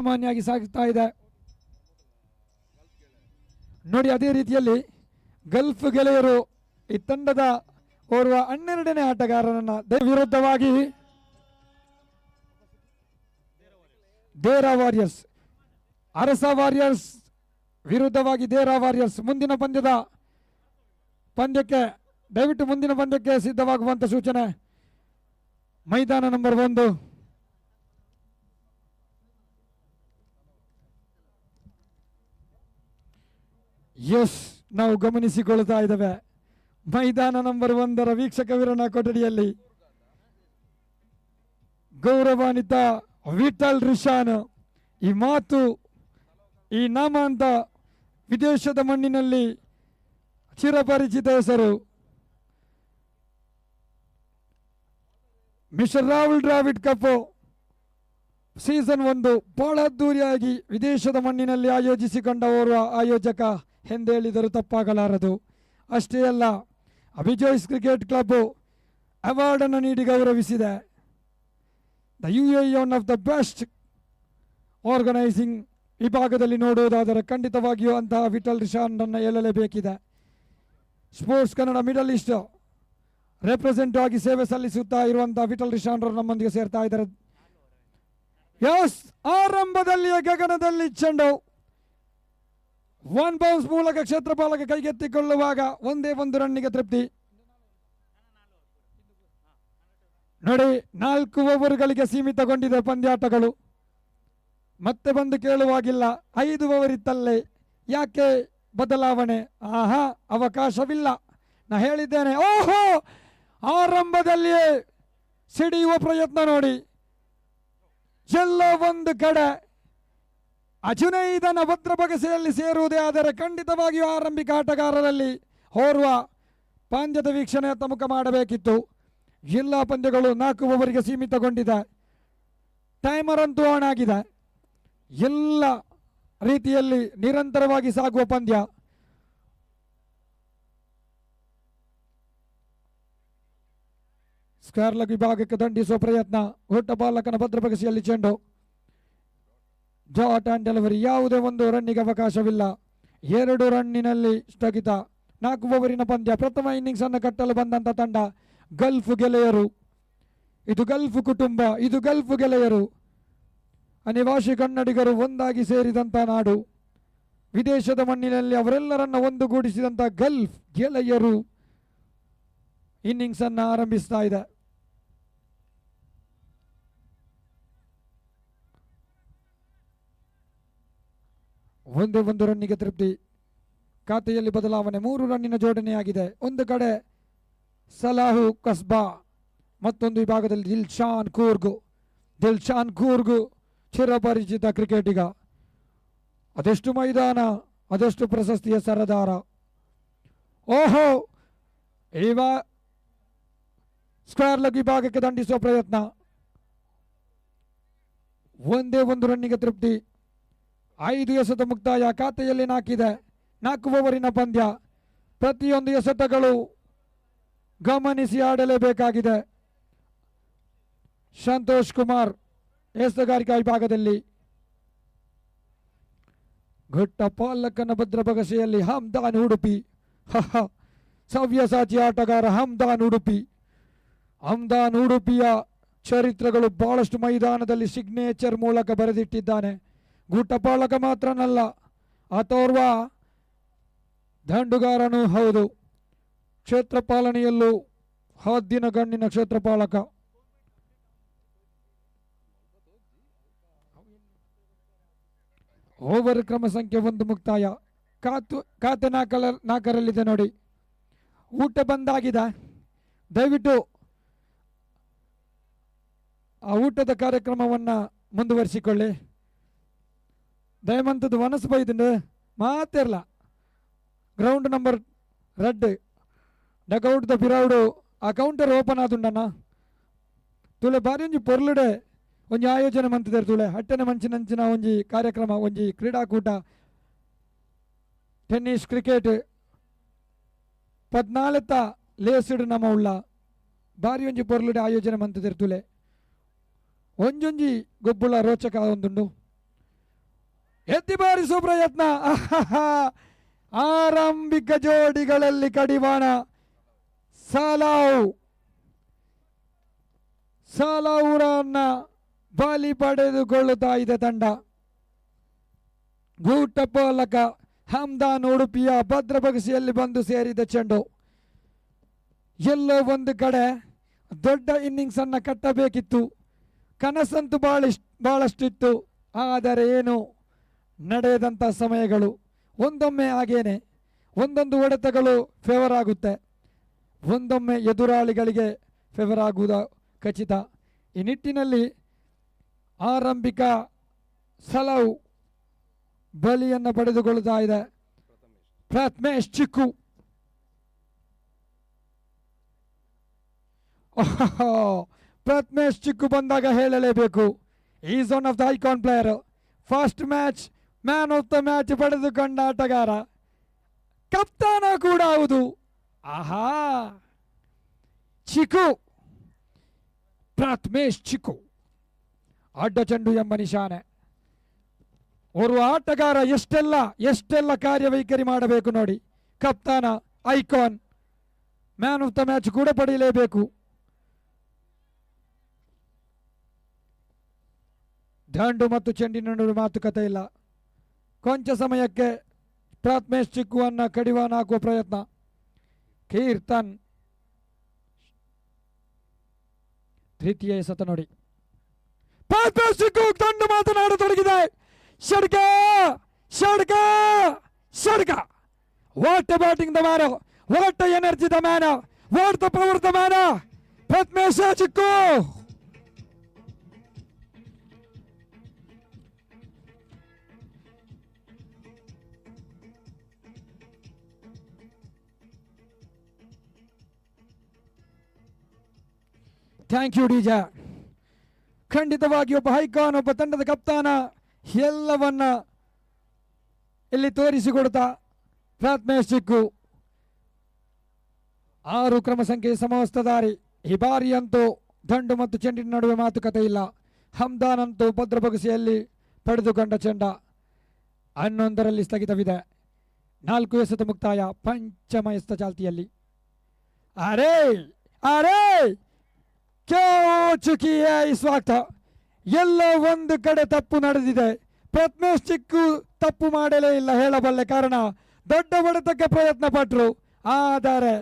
ಸಾಮಾನ್ಯವಾಗಿ ಸಾಗ್ತಾ ಇದೆ ನೋಡಿ. ಅದೇ ರೀತಿಯಲ್ಲಿ ಗಲ್ಫ್ ಗೆಳೆಯರು ಈ ತಂಡದ ಓರ್ವ 12ನೇ ಆಟಗಾರರನ್ನ ವಿರುದ್ಧವಾಗಿ ದೇರಾ ವಾರಿಯರ್ಸ್, ಅರಸ ವಾರಿಯರ್ಸ್ ವಿರುದ್ಧವಾಗಿ ದೇರಾ ವಾರಿಯರ್ಸ್. ಮುಂದಿನ ಪಂದ್ಯಕ್ಕೆ ದಯವಿಟ್ಟು ಮುಂದಿನ ಪಂದ್ಯಕ್ಕೆ ಸಿದ್ಧವಾಗುವಂತ ಸೂಚನೆ. ಮೈದಾನ ನಂಬರ್ 1. ಎಸ್, ನಾವು ಗಮನಿಸಿಕೊಳ್ತಾ ಇದ್ದೇವೆ ಮೈದಾನ ನಂಬರ್ 1ರ ವೀಕ್ಷಕ ವಿವರಣಾ ಕೊಠಡಿಯಲ್ಲಿ ಗೌರವಾನ್ವಿತ ವಿಠಲ್ ರಿಷಾನ್. ಈ ಮಾತು, ಈ ನಾಮ ಅಂತ ವಿದೇಶದ ಮಣ್ಣಿನಲ್ಲಿ ಚಿರಪರಿಚಿತ ಹೆಸರು. Mister Rahul Dravid cup season 1 ಬಹಳ ಅದ್ದೂರಿಯಾಗಿ ವಿದೇಶದ ಮಣ್ಣಿನಲ್ಲಿ ಆಯೋಜಿಸಿಕೊಂಡ ಓರ್ವ ಆಯೋಜಕ ಎಂದೇಳಿದರೂ ತಪ್ಪಾಗಲಾರದು. ಅಷ್ಟೇ ಅಲ್ಲ, ಅಭಿಜೋಯ್ಸ್ ಕ್ರಿಕೆಟ್ ಕ್ಲಬ್ ಅವಾರ್ಡ್ ಅನ್ನು ನೀಡಿ ಗೌರವಿಸಿದೆ. The UAE one of the best organising ವಿಭಾಗದಲ್ಲಿ ನೋಡುವುದಾದರೆ ಖಂಡಿತವಾಗಿಯೂ ಅಂತಹ ವಿಠಲ್ ರಿಷಾನ್ ಅನ್ನು ಹೇಳಲೇಬೇಕಿದೆ. Sports Kannada middle east represent ಆಗಿ ಸೇವೆ ಸಲ್ಲಿಸುತ್ತಾ ಇರುವಂತಹ ವಿಠಲ್ ರಿಷಾನ್ ನಮ್ಮೊಂದಿಗೆ ಸೇರ್ತಾ ಇದ್ದಾರೆ. ಎಸ್, ಆರಂಭದಲ್ಲಿಯೇ ಗಗನದಲ್ಲಿ ಚೆಂಡು 1 ಬೌನ್ಸ್ ಮೂಲಕ ಕ್ಷೇತ್ರಪಾಲಕ ಕೈಗೆತ್ತಿಕೊಳ್ಳುವಾಗ ಒಂದೇ ಒಂದು ರನ್ನಿಗೆ ತೃಪ್ತಿ. ನೋಡಿ, 4 ಓವರ್ಗಳಿಗೆ ಸೀಮಿತಗೊಂಡಿದೆ ಪಂದ್ಯಾಟಗಳು. ಮತ್ತೆ ಬಂದು ಕೇಳುವಾಗಿಲ್ಲ, 5 ಓವರ್ ಇತ್ತಲ್ಲೇ ಯಾಕೆ ಬದಲಾವಣೆ? ಆಹಾ, ಅವಕಾಶವಿಲ್ಲ. ನಾ ಹೇಳಿದ್ದೇನೆ. ಓಹೋ, ಆರಂಭದಲ್ಲಿಯೇ ಸಿಡಿಯುವ ಪ್ರಯತ್ನ ನೋಡಿ. ಎಲ್ಲ ಒಂದು ಕಡೆ ಅಜುನೈದನ ಭದ್ರ ಬಗಸೆಯಲ್ಲಿ ಸೇರುವುದೇ ಆದರೆ ಖಂಡಿತವಾಗಿಯೂ ಆರಂಭಿಕ ಆಟಗಾರರಲ್ಲಿ ಓರ್ವ ಪಂದ್ಯದ ವೀಕ್ಷಣೆಯತ್ತ ಮುಖ ಮಾಡಬೇಕಿತ್ತು. ಎಲ್ಲ ಪಂದ್ಯಗಳು 4 ಓವರಿಗೆ ಸೀಮಿತಗೊಂಡಿದೆ. ಟೈಮರ್ ಅಂತೂ ಆನ್ ಆಗಿದೆ. ಎಲ್ಲ ರೀತಿಯಲ್ಲಿ ನಿರಂತರವಾಗಿ ಸಾಗುವ ಪಂದ್ಯ. ಸ್ಕ್ವೇರ್ ಲೆಗ್ ವಿಭಾಗಕ್ಕೆ ದಂಡಿಸುವ ಪ್ರಯತ್ನ. ಹುಟ್ಟ ಬಾಲಕನ ಭದ್ರ ಬಗಸೆಯಲ್ಲಿ ಚೆಂಡು. Jat and delivery. ಯಾವುದೇ ಒಂದು ರನ್ನಿಗೆ ಅವಕಾಶವಿಲ್ಲ. 2 ರನ್ನಿನಲ್ಲಿ ಸ್ಥಗಿತ. 4 ಓವರಿನ ಪಂದ್ಯ. ಪ್ರಥಮ ಇನ್ನಿಂಗ್ಸ್ ಅನ್ನು ಕಟ್ಟಲು ಬಂದಂತ ತಂಡ ಗಲ್ಫ್ ಗೆಳೆಯರು. ಇದು ಗಲ್ಫ್ ಕುಟುಂಬ, ಇದು ಗಲ್ಫ್ ಗೆಳೆಯರು. ಅನಿವಾಸಿ ಕನ್ನಡಿಗರು ಒಂದಾಗಿ ಸೇರಿದಂತ ನಾಡು. ವಿದೇಶದ ಮಣ್ಣಿನಲ್ಲಿ ಅವರೆಲ್ಲರನ್ನ ಒಂದುಗೂಡಿಸಿದಂತ ಗಲ್ಫ್ ಗೆಳೆಯರು ಇನ್ನಿಂಗ್ಸ್ ಅನ್ನು ಆರಂಭಿಸ್ತಾ ಇದೆ. ಒಂದೇ ಒಂದು ರನ್ನಿಗೆ ತೃಪ್ತಿ. ಖಾತೆಯಲ್ಲಿ ಬದಲಾವಣೆ. 3 ರನ್ನಿನ ಜೋಡಣೆಯಾಗಿದೆ. ಒಂದು ಕಡೆ ಸಲಾಹು ಕಸ್ಬಾ, ಮತ್ತೊಂದು ವಿಭಾಗದಲ್ಲಿ ದಿಲ್ಶಾನ್ ಕೂರ್ಗ್ ಚಿರಪರಿಚಿತ ಕ್ರಿಕೆಟಿಗ. ಅದೆಷ್ಟು ಮೈದಾನ, ಅದೆಷ್ಟು ಪ್ರಶಸ್ತಿಯ ಸರದಾರ. ಓಹೋ, ಸ್ಕ್ವೇರ್ ಲೆಗ್ ವಿಭಾಗಕ್ಕೆ ದಂಡಿಸುವ ಪ್ರಯತ್ನ. ಒಂದೇ ಒಂದು ರನ್ನಿಗೆ ತೃಪ್ತಿ. 5 ಎಸೆತ ಮುಕ್ತಾಯ. ಖಾತೆಯಲ್ಲಿ 4 ಇದೆ. 4 ಓವರಿನ ಪಂದ್ಯ. ಪ್ರತಿಯೊಂದು ಎಸೆತಗಳು ಗಮನಿಸಿ ಆಡಲೇಬೇಕಾಗಿದೆ. ಸಂತೋಷ್ ಕುಮಾರ್ ಎಸೆಗಾರಿಕಾ ವಿಭಾಗದಲ್ಲಿ. ಘಟ್ಟ ಪಾಲಕನ ಭದ್ರ ಬಗಸೆಯಲ್ಲಿ ಹಮ್ದಾನ್ ಉಡುಪಿ. ಸವ್ಯಸಾಚಿ ಆಟಗಾರ ಹಮ್ದಾನ್ ಉಡುಪಿಯ ಚರಿತ್ರೆಗಳು ಬಹಳಷ್ಟು ಮೈದಾನದಲ್ಲಿ ಸಿಗ್ನೇಚರ್ ಮೂಲಕ ಬರೆದಿಟ್ಟಿದ್ದಾನೆ. ಗುಟ್ಟಪಾಲಕ ಮಾತ್ರನಲ್ಲ, ಆತೋರ್ವ ದಂಡುಗಾರನೂ ಹೌದು. ಕ್ಷೇತ್ರಪಾಲನೆಯಲ್ಲೂ ಹದ್ದಿನ ಗಣ್ಣಿನ ಕ್ಷೇತ್ರಪಾಲಕ. ಓವರ್ ಕ್ರಮ ಸಂಖ್ಯೆ 1 ಮುಕ್ತಾಯ. ಖಾತೆ 4ರಲ್ಲಿದೆ ನೋಡಿ. ಊಟ ಬಂದಾಗಿದೆ. ದಯವಿಟ್ಟು ಆ ಊಟದ ಕಾರ್ಯಕ್ರಮವನ್ನು ಮುಂದುವರಿಸಿಕೊಳ್ಳಿ. ದಯಮಂತದ್ದು ವನಸ್ ಬೈದಿಂದ ಮಾತಿರಲ್ಲ. Ground number red dugout the ಪಿರೌಡು ಆ ಕೌಂಟರ್ ಓಪನ್ ಆದುಂಡನ ತುಳೆ ಬಾರಿ ಒಂಜಿ ಪೊರ್ಲುಡೆ ಒಂಜಿ ಆಯೋಜನೆ ಮಂತಿದ್ದಾರೆ. ತುಳೆ ಹಟ್ಟನೆ ಮಂಚಿನಂಚಿನ ಒಂಜಿ ಕಾರ್ಯಕ್ರಮ, ಒಂಜಿ ಕ್ರೀಡಾಕೂಟ, ಟೆನ್ನಿಸ್, ಕ್ರಿಕೆಟ್ 14 ಲೇಸಿಡ್ ನಮ್ಮ ಉಳ್ಳ ಬಾರಿ ಒಂಜಿ ಪೊರ್ಲುಡೆ ಆಯೋಜನೆ ಮಂತಿದ್ದಾರೆ. ತುಳೆ ಒಂಜೊಂಜಿ ಗೊಬ್ಬುಳ ರೋಚಕ ಒಂದುಂಡು. ಎತ್ತಿ ಬಾರಿಸುವ ಪ್ರಯತ್ನ. ಆರಂಭಿಕ ಜೋಡಿಗಳಲ್ಲಿ ಕಡಿವಾಣ. ಸಾಲಾವುರನ್ನ ಬಲಿ ಪಡೆದುಕೊಳ್ಳುತ್ತಾ ಇದೆ ತಂಡ. ಗೂಟಪಾಲಕ ಹಮ್ದಾನ್ ಉಡುಪಿಯ ಭದ್ರಬಗಸಿಯಲ್ಲಿ ಬಂದು ಸೇರಿದ ಚೆಂಡು. ಎಲ್ಲೋ ಒಂದು ಕಡೆ ದೊಡ್ಡ ಇನ್ನಿಂಗ್ಸ್ ಅನ್ನ ಕಟ್ಟಬೇಕಿತ್ತು. ಕನಸಂತೂ ಬಹಳಷ್ಟಿತ್ತು. ಆದರೆ ಏನು ನಡೆಯದಂಥ ಸಮಯಗಳು. ಒಂದೊಮ್ಮೆ ಹಾಗೇನೆ ಒಂದೊಂದು ಹೊಡೆತಗಳು ಫೇವರ್ ಆಗುತ್ತೆ, ಒಂದೊಮ್ಮೆ ಎದುರಾಳಿಗಳಿಗೆ ಫೇವರ್ ಆಗುವುದು ಖಚಿತ. ಈ ನಿಟ್ಟಿನಲ್ಲಿ ಆರಂಭಿಕ ಸಲವು ಬಲಿಯನ್ನು ಪಡೆದುಕೊಳ್ಳುತ್ತಾ ಇದೆ ಪ್ರಥಮೇಶ್ ಚಿಕ್ಕು. ಪ್ರಥಮೇಶ್ ಚಿಕ್ಕು ಬಂದಾಗ ಹೇಳಲೇಬೇಕು, is one of the icon player. First match man of the match ಪಡೆದುಕೊಂಡ ಆಟಗಾರ, ಕಪ್ತಾನ ಕೂಡ ಹೌದು. ಆಹಾ, ಚಿಕ್ಕು, ಪ್ರಥಮೇಶ್ ಚಿಕ್ಕು ಅಡ್ಡ ಚೆಂಡು ಎಂಬ ನಿಶಾನೆ. ಓರ್ವ ಆಟಗಾರ ಎಷ್ಟೆಲ್ಲ ಕಾರ್ಯವೈಖರಿ ಮಾಡಬೇಕು ನೋಡಿ. ಕಪ್ತಾನ, icon, man of the match ಕೂಡ ಪಡೆಯಲೇಬೇಕು. ದಂಡು ಮತ್ತು ಚೆಂಡಿನ ನಡುವೆ ಮಾತುಕತೆ ಇಲ್ಲ. ಕೊಂಚ ಸಮಯಕ್ಕೆ ಪ್ರಥಮೇಶ್ ಚಿಕ್ಕುವನ್ನ ಕಡಿವಾಣ ಹಾಕುವ ಪ್ರಯತ್ನ. ಕೀರ್ತನ್ ತೃತೀಯ ಎಸೆತ ನೋಡಿ. ಪ್ರಥಮೇಶ್ ಚಿಕ್ಕು ದಂಡು ಮಾತನಾಡತೊಡಗಿದೆ. ಷಡ್ಕ ಷಡ್ಕ ಷಡ್ಕ. What batting the man, what energy the man, what the power the man, Prathamesh Chikku. Thank you DJ. ಖಂಡಿತವಾಗಿ ಒಬ್ಬ ಹೈಕಾನ್, ಒಬ್ಬ ತಂಡದ ಕಪ್ತಾನ ಎಲ್ಲವನ್ನ ಇಲ್ಲಿ ತೋರಿಸಿಕೊಡ್ತಾ ಪ್ರಥಮೇಶ್ ಚಿಕ್ಕು 6 ಕ್ರಮ ಸಂಖ್ಯೆ ಸಮವಸ್ತದಾರಿ. ಈ ಬಾರಿ ಅಂತೂ ದಂಡು ಮತ್ತು ಚೆಂಡಿನ ನಡುವೆ ಮಾತುಕತೆ ಇಲ್ಲ. ಹಮ್ದಾನ್ ಅಂತೂ ಭದ್ರಬಗಸಿಯಲ್ಲಿ ಪಡೆದುಕೊಂಡ ಚೆಂಡ 11ರಲ್ಲಿ ಸ್ಥಗಿತವಿದೆ. 4 ಎಸೆತ ಮುಕ್ತಾಯ. ಪಂಚಮ ಎಸೆತ ಚಾಲ್ತಿಯಲ್ಲಿ. ಅರೇ ಅರೇ ಕ್ಯಾ ಚುಕಿ ಹೈ ಇಸ್ ವಕ್ತ. ಎಲ್ಲೋ ಒಂದು ಕಡೆ ತಪ್ಪು ನಡೆದಿದೆ. ಪ್ರಥಮೇಶ್ ಚಿಕ್ಕು ತಪ್ಪು ಮಾಡಲೇ ಇಲ್ಲ ಹೇಳಬಲ್ಲೆ, ಕಾರಣ ದೊಡ್ಡ ಹೊಡೆತಕ್ಕೆ ಪ್ರಯತ್ನ ಪಟ್ಟರು. ಆದರೆ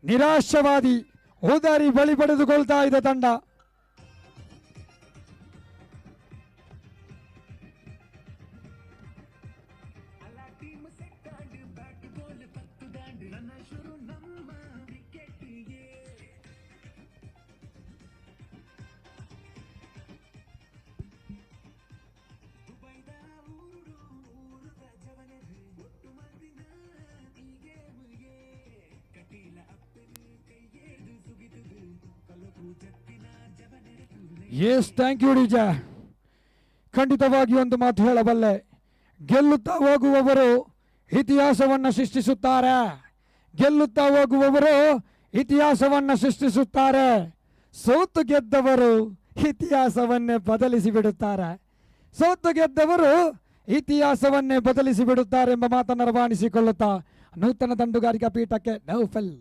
ನಿರಾಶವಾದಿ ಉದಾರಿ ಬಲಿ ಪಡೆದುಕೊಳ್ತಾ ಇದೆ ತಂಡ. Yes, thank you DJ. ಖಂಡಿತವಾಗಿ ಒಂದು ಮಾತು ಹೇಳಬಲ್ಲೆ, ಗೆಲ್ಲುತ್ತಾ ಹೋಗುವವರು ಇತಿಹಾಸವನ್ನು ಸೃಷ್ಟಿಸುತ್ತಾರೆ. ಗೆಲ್ಲುತ್ತಾ ಹೋಗುವವರು ಇತಿಹಾಸವನ್ನು ಸೃಷ್ಟಿಸುತ್ತಾರೆ. ಸೋತು ಗೆದ್ದವರು ಇತಿಹಾಸವನ್ನೇ ಬದಲಿಸಿ ಬಿಡುತ್ತಾರೆ. ಸೋತು ಗೆದ್ದವರು ಇತಿಹಾಸವನ್ನೇ ಬದಲಿಸಿ ಬಿಡುತ್ತಾರೆ ಎಂಬ ಮಾತನ್ನು ರವಾನಿಸಿಕೊಳ್ಳುತ್ತಾ ನೂತನ ದಂಡುಗಾರಿಕಾ ಪೀಠಕ್ಕೆ ನೌಫಲ್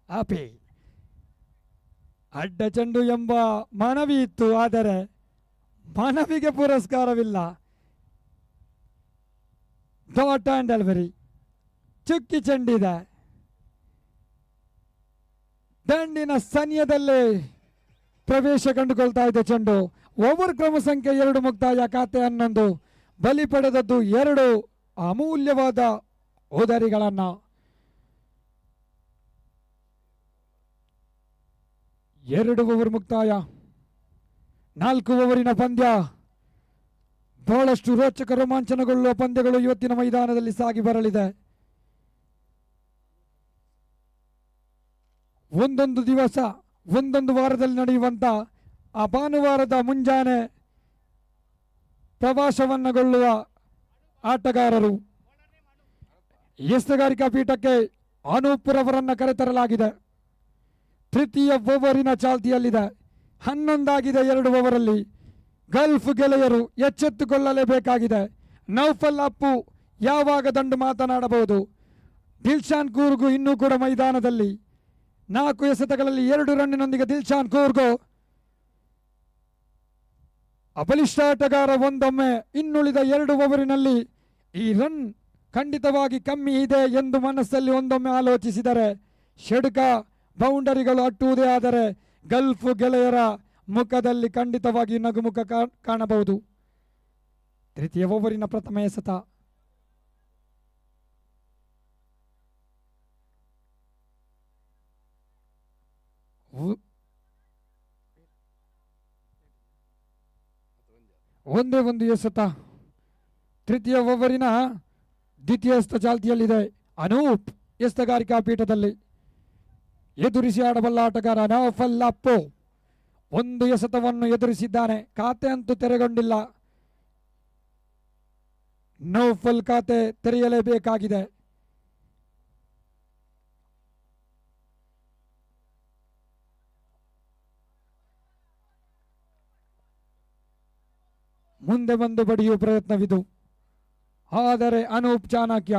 ಆಪಿ. ಅಡ್ಡ ಚೆಂಡು ಎಂಬ ಮನವಿ ಇತ್ತು, ಆದರೆ ಮನವಿಗೆ ಪುರಸ್ಕಾರವಿಲ್ಲ. ಡಾಟ್ ಆ್ಯಂಡ್ ಡೆಲಿವರಿ, ಚುಕ್ಕಿ ಚೆಂಡಿದೆ. ದಂಡಿನ ಸನಿಯದಲ್ಲೇ ಪ್ರವೇಶ ಕಂಡುಕೊಳ್ತಾ ಇದೆ ಚೆಂಡು. ಓವರ್ ಕ್ರಮ ಸಂಖ್ಯೆ 2 ಮುಕ್ತಾಯ. ಖಾತೆ 11. ಬಲಿ ಪಡೆದದ್ದು 2 ಅಮೂಲ್ಯವಾದ ಉದರಿಗಳನ್ನ. 2 ಓವರ್ ಮುಕ್ತಾಯ. 4 ಓವರಿನ ಪಂದ್ಯ. ಬಹಳಷ್ಟು ರೋಚಕ ರೋಮಾಂಚನಗೊಳ್ಳುವ ಪಂದ್ಯಗಳು ಇವತ್ತಿನ ಮೈದಾನದಲ್ಲಿ ಸಾಗಿ ಬರಲಿದೆ. ಒಂದೊಂದು ದಿವಸ ಒಂದೊಂದು ವಾರದಲ್ಲಿ ನಡೆಯುವಂತ ಆ ಭಾನುವಾರದ ಮುಂಜಾನೆ ಪ್ರವಾಸವನ್ನಗೊಳ್ಳುವ ಆಟಗಾರರು. ಎಸೆಗಾರಿಕಾ ಪೀಠಕ್ಕೆ ಅನೂಪುರವರನ್ನ ಕರೆತರಲಾಗಿದೆ. ತೃತೀಯ ಓವರಿನ ಚಾಲ್ತಿಯಲ್ಲಿದೆ. 11 ಆಗಿದೆ 2 ಓವರಲ್ಲಿ. ಗಲ್ಫ್ ಗೆಳೆಯರು ಎಚ್ಚೆತ್ತುಕೊಳ್ಳಲೇಬೇಕಾಗಿದೆ. ನೌಫಲ್ ಅಪ್ಪು ಯಾವಾಗ ದಂಡು ಮಾತನಾಡಬಹುದು. ದಿಲ್ಶಾನ್ ಕೂರ್ಗು ಇನ್ನೂ ಕೂಡ ಮೈದಾನದಲ್ಲಿ 4 ಎಸೆತಗಳಲ್ಲಿ 2 ರನ್ನಿನೊಂದಿಗೆ ದಿಲ್ಶಾನ್ ಕೂರ್ಗು ಅಬಲಿಷ್ಠ ಆಟಗಾರ. ಒಂದೊಮ್ಮೆ ಇನ್ನುಳಿದ 2 ಓವರಿನಲ್ಲಿ ಈ ರನ್ ಖಂಡಿತವಾಗಿ ಕಮ್ಮಿ ಇದೆ ಎಂದು ಮನಸ್ಸಲ್ಲಿ ಒಂದೊಮ್ಮೆ ಆಲೋಚಿಸಿದರೆ ಷಡ್ಕ ಬೌಂಡರಿಗಳು ಅಟ್ಟುವುದೇ ಆದರೆ ಗಲ್ಫ್ ಗೆಳೆಯರ ಮುಖದಲ್ಲಿ ಖಂಡಿತವಾಗಿ ನಗುಮುಖ ಕಾಣಬಹುದು. ತೃತೀಯ ಓವರಿನ ಪ್ರಥಮ ಎಸೆತ. ಒಂದೇ ಒಂದು ಎಸೆತ ತೃತೀಯ ಓವರಿನ ದ್ವಿತೀಯ ಎಸೆತ ಚಾಲ್ತಿಯಲ್ಲಿದೆ. ಅನೂಪ್ ಎಸೆತಗಾರಿಕಾ ಪೀಠದಲ್ಲಿ ಎದುರಿಸಿ ಆಡಬಲ್ಲ ಆಟಗಾರ ನೌಫಲ್ ಅಪ್ಪು ಒಂದು ಎಸೆತವನ್ನು ಎದುರಿಸಿದ್ದಾನೆ. ಖಾತೆ ಅಂತೂ ತೆರೆಗೊಂಡಿಲ್ಲ. ನೌಫಲ್ ಖಾತೆ ತೆರೆಯಲೇಬೇಕಾಗಿದೆ. ಮುಂದೆ ಬಂದು ಬಡಿಯುವ ಪ್ರಯತ್ನವಿದು, ಆದರೆ Anoop Chanakya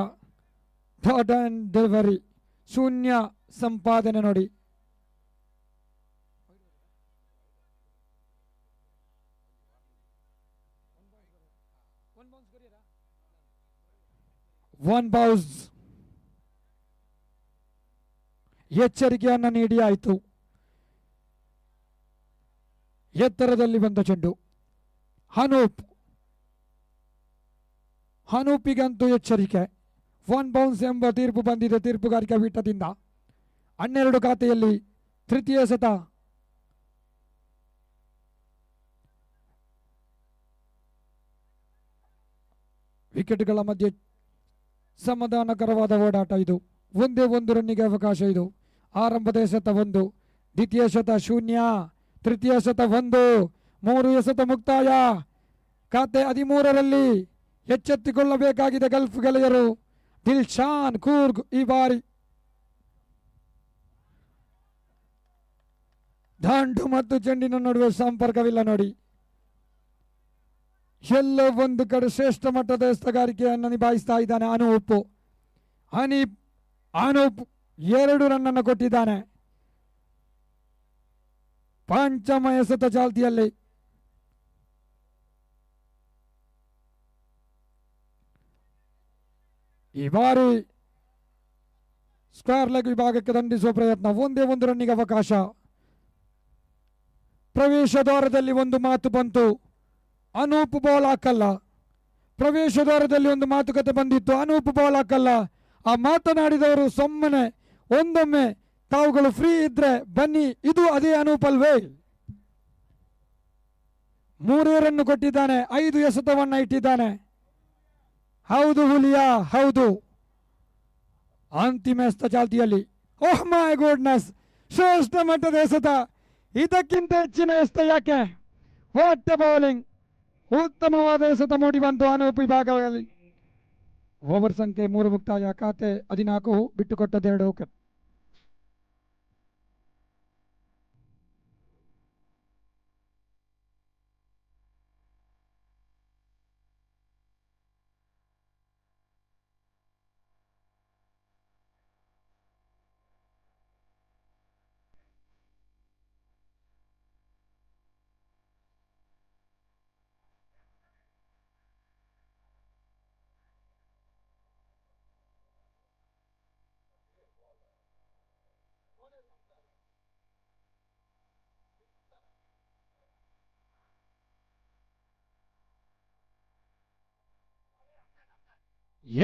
dot and delivery ಶೂನ್ಯ ಸಂಪಾದನೆ ನೋಡಿ. ಒನ್ ಬೌನ್ಸ್ ಎಚ್ಚರಿಕೆಯನ್ನು ನೀಡಿ ಆಯಿತು. ಎತ್ತರದಲ್ಲಿ ಬಂದ ಚೆಂಡು. ಅನೂಪಿಗಂತೂ ಎಚ್ಚರಿಕೆ. 1 ಬೌನ್ಸ್ ಎಂಬ ತೀರ್ಪು ಬಂದಿದೆ ತೀರ್ಪುಗಾರಿಕಾ ಪೀಠದಿಂದ. 12 ಖಾತೆಯಲ್ಲಿ ತೃತೀಯ ಎಸೆತ. ವಿಕೆಟ್ಗಳ ಮಧ್ಯೆ ಸಮಾಧಾನಕರವಾದ ಓಡಾಟ ಇದು. ಒಂದೇ ಒಂದು ರನ್ನಿಗೆ ಅವಕಾಶ ಇದು. ಆರಂಭದ ಎಸೆತ 1, ದ್ವಿತೀಯ ಎಸೆತ 0, ತೃತೀಯ ಎಸೆತ 1, 3 ಎಸೆತ ಮುಕ್ತಾಯ. ಖಾತೆ 13ರಲ್ಲಿ ಎಚ್ಚೆತ್ತುಕೊಳ್ಳಬೇಕಾಗಿದೆ ಗಲ್ಫ್ ಗೆಳೆಯರು. ದಿಲ್ಶಾನ್ ಕೂರ್ಗ್ ಈ ಬಾರಿ ದಾಂಡು ಮತ್ತು ಚೆಂಡಿನ ನಡುವೆ ಸಂಪರ್ಕವಿಲ್ಲ ನೋಡಿ. ಎಲ್ಲೋ ಒಂದು ಕಡೆ ಶ್ರೇಷ್ಠ ಮಟ್ಟದ ಎಸೆತಗಾರಿಕೆಯನ್ನು ನಿಭಾಯಿಸ್ತಾ ಇದ್ದಾನೆ ಅನೂಪ್. ಅನೂಪ್ 2 ರನ್ನನ್ನು ಕೊಟ್ಟಿದ್ದಾನೆ ಪಂಚಮ ಎಸೆತ ಚಾಲ್ತಿಯಲ್ಲಿ. ಈ ಬಾರಿ ಸ್ಕ್ವೇರ್ ಲೆಗ್ ವಿಭಾಗಕ್ಕೆ ದಂಡಿಸುವ ಪ್ರಯತ್ನ. ಒಂದೇ ಒಂದು ರನ್ನಿಗೆ ಅವಕಾಶ. ಪ್ರವೇಶ ದ್ವಾರದಲ್ಲಿ ಒಂದು ಮಾತು ಬಂತು, ಅನೂಪ್ ಬಾಲ್ ಹಾಕಲ್ಲ. ಪ್ರವೇಶ ದ್ವಾರದಲ್ಲಿ ಒಂದು ಮಾತುಕತೆ ಬಂದಿತ್ತು, ಅನೂಪ್ ಬಾಲ್ ಹಾಕಲ್ಲ. ಆ ಮಾತನಾಡಿದವರು ಸುಮ್ಮನೆ ಒಂದೊಮ್ಮೆ ತಾವುಗಳು ಫ್ರೀ ಇದ್ರೆ ಬನ್ನಿ, ಇದು ಅದೇ ಅನೂಪ್ ಅಲ್ವೇ. 3 ರನ್ ಕೊಟ್ಟಿದ್ದಾನೆ, 5 ಎಸೆತವನ್ನ ಇಟ್ಟಿದ್ದಾನೆ. ಹೌದು ಹುಲಿಯಾ, ಹೌದು. ಅಂತಿಮ ಎಸೆತ ಚಾಲ್ತಿಯಲ್ಲಿ. ಓಹ್ ಮೈ ಗುಡ್ನೆಸ್, ಶ್ರೇಷ್ಠ ಮಟ್ಟದ ಎಸೆತ. ಇದಕ್ಕಿಂತ ಹೆಚ್ಚಿನ ಎಸೆತ ಯಾಕೆ? What bowling! ಉತ್ತಮವಾದ ಎಸೆತ ಮೂಡಿ ಬಂತು ಅನೂಪ್ ವಿಭಾಗದಲ್ಲಿ. ಓವರ್ ಸಂಖ್ಯೆ 3 ಮುಕ್ತಾಯ. ಖಾತೆ 14, ಬಿಟ್ಟುಕೊಟ್ಟದ್ದು 2 ವಿಕೆಟ್.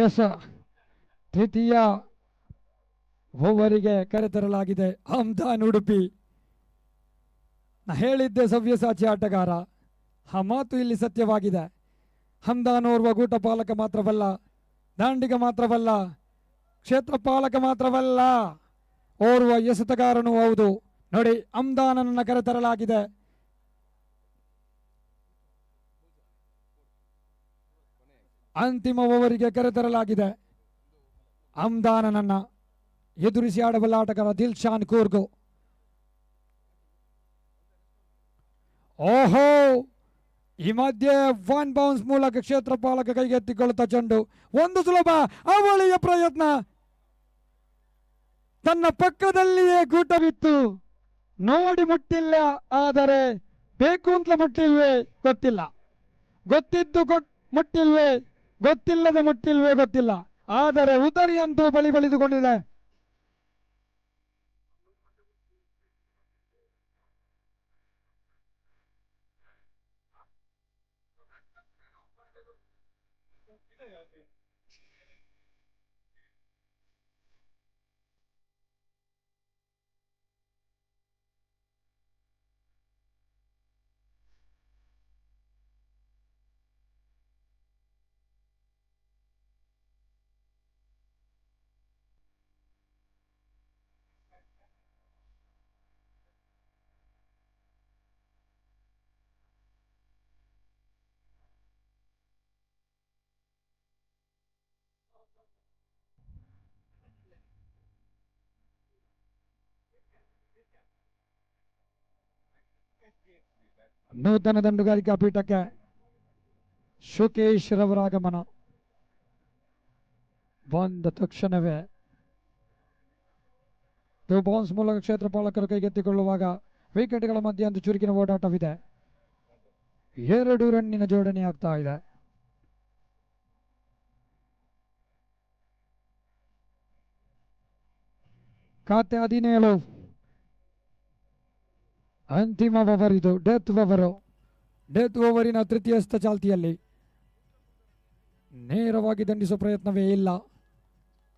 ಎಸ್, ತೃತೀಯ ಓವರಿಗೆ ಕರೆತರಲಾಗಿದೆ ಹಮ್ದಾನ್ ಉಡುಪಿ. ನಾ ಹೇಳಿದ್ದೆ ಸವ್ಯಸಾಚಿ ಆಟಗಾರ, ಆ ಮಾತು ಇಲ್ಲಿ ಸತ್ಯವಾಗಿದೆ. ಹಮ್ದಾನ್ ಓರ್ವ ಗೂಟ ಪಾಲಕ ಮಾತ್ರವಲ್ಲ, ದಾಂಡಿಗ ಮಾತ್ರವಲ್ಲ, ಕ್ಷೇತ್ರ ಪಾಲಕ ಮಾತ್ರವಲ್ಲ, ಓರ್ವ ಎಸೆತಗಾರನೂ ಹೌದು. ನೋಡಿ, ಹಮ್ದಾನನ್ನು ಕರೆತರಲಾಗಿದೆ. ಅಂತಿಮ ಓವರಿಗೆ ಕರೆತರಲಾಗಿದೆ. ಹಮ್ದಾನನನ್ನ ಎದುರಿಸಿ ಆಡಬಲ್ಲ ಆಟಗಾರ ದಿಲ್ಶಾನ್ ಕೂರ್ಗ್. ಓಹೋ, ಈ ಮಧ್ಯೆ ಒನ್ ಬೌನ್ಸ್ ಮೂಲಕ ಕ್ಷೇತ್ರ ಪಾಲಕ ಕೈಗೆತ್ತಿಕೊಳ್ಳುತ್ತಾ ಚೆಂಡು ಒಂದು ಸುಲಭ ಅವಳಿಯ ಪ್ರಯತ್ನ ತನ್ನ ಪಕ್ಕದಲ್ಲಿಯೇ ಗೂಟವಿತ್ತು ನೋಡಿ ಮುಟ್ಟಿಲ್ಲ, ಆದರೆ ಬೇಕು ಅಂತಲೇ ಮುಟ್ಟಿಲ್ವೇ ಗೊತ್ತಿಲ್ಲ, ಗೊತ್ತಿದ್ದು ಮುಟ್ಟಿಲ್ವೇ ಗೊತ್ತಿಲ್ಲದೆ ಮುಟ್ಟಿಲ್ವೇ ಗೊತ್ತಿಲ್ಲ, ಆದರೆ ಉದರಿ ಅಂತೂ ಬಳಿದುಕೊಂಡಿದೆ. ನೂತನ ದಂಡುಗಾರಿಕಾ ಪೀಠಕ್ಕೆ ಶುಕೇಶ್ ರವರ ಆಗಮನ ಬಂದ ತಕ್ಷಣವೇ ಬೌನ್ಸ್ ಮೂಲಕ ಕ್ಷೇತ್ರ ಪಾಲಕರು ಕೈಗೆತ್ತಿಕೊಳ್ಳುವಾಗ ವಿಕೆಟ್ಗಳ ಮಧ್ಯೆ ಒಂದು ಚುರುಕಿನ ಓಡಾಟವಿದೆ. 2 ರನ್ನಿನ ಜೋಡಣೆ ಆಗ್ತಾ ಇದೆ. ಖಾತೆ 17 ಅಂತಿಮ ಓವರ್ ಇದು, ಡೆತ್ ಓವರಿನ ತೃತೀಯ ಚಾಲ್ತಿಯಲ್ಲಿ ನೇರವಾಗಿ ದಂಡಿಸುವ ಪ್ರಯತ್ನವೇ ಇಲ್ಲ.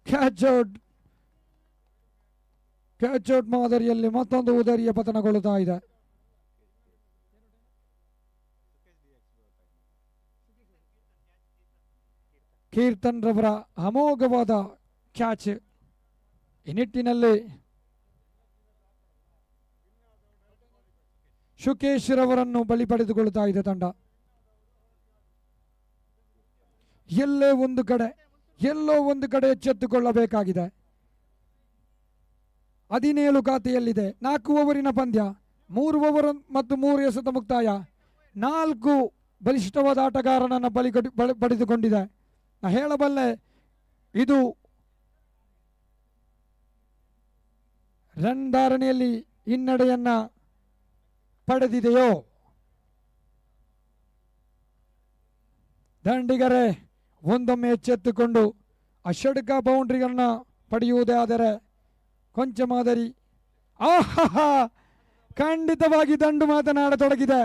ಕ್ಯಾಚ್ ಔಟ್ ಮಾದರಿಯಲ್ಲಿ ಮತ್ತೊಂದು ಉದರಿಯ ಪತನಗೊಳ್ಳುತ್ತಾ ಇದೆ. ಕೀರ್ತನ್ ರವರ ಅಮೋಘವಾದ ಕ್ಯಾಚ್. ಈ ನಿಟ್ಟಿನಲ್ಲಿ ಶುಕೇಶ್ ರವರನ್ನು ಬಲಿ ಪಡೆದುಕೊಳ್ಳುತ್ತಾ ಇದೆ ತಂಡ. ಎಲ್ಲೋ ಒಂದು ಕಡೆ ಎಚ್ಚೆತ್ತುಕೊಳ್ಳಬೇಕಾಗಿದೆ. 17 ಖಾತೆಯಲ್ಲಿದೆ. 4 ಓವರಿನ ಪಂದ್ಯ, 3 ಓವರ್ ಮತ್ತು 3 ಎಸೆತ ಮುಕ್ತಾಯ. 4 ಬಲಿಷ್ಠವಾದ ಆಟಗಾರನನ್ನು ಪಡೆದುಕೊಂಡಿದೆ. ನಾ ಹೇಳಬಲ್ಲೆ ಇದು ರನ್ ಧಾರಣೆಯಲ್ಲಿ ಹಿನ್ನಡೆಯನ್ನ ಪಡೆದಿದೆಯೋ. ದಂಡಿಗರೇ ಒಂದೊಮ್ಮೆ ಎಚ್ಚೆತ್ತುಕೊಂಡು ಆ ಷಡ್ಕ ಬೌಂಡ್ರಿಗಳನ್ನ ಪಡೆಯುವುದೇ ಆದರೆ ಕೊಂಚ ಮಾದರಿ. ಆಹಾ, ಖಂಡಿತವಾಗಿ ದಂಡು ಮಾತನಾಡತೊಡಗಿದೆ.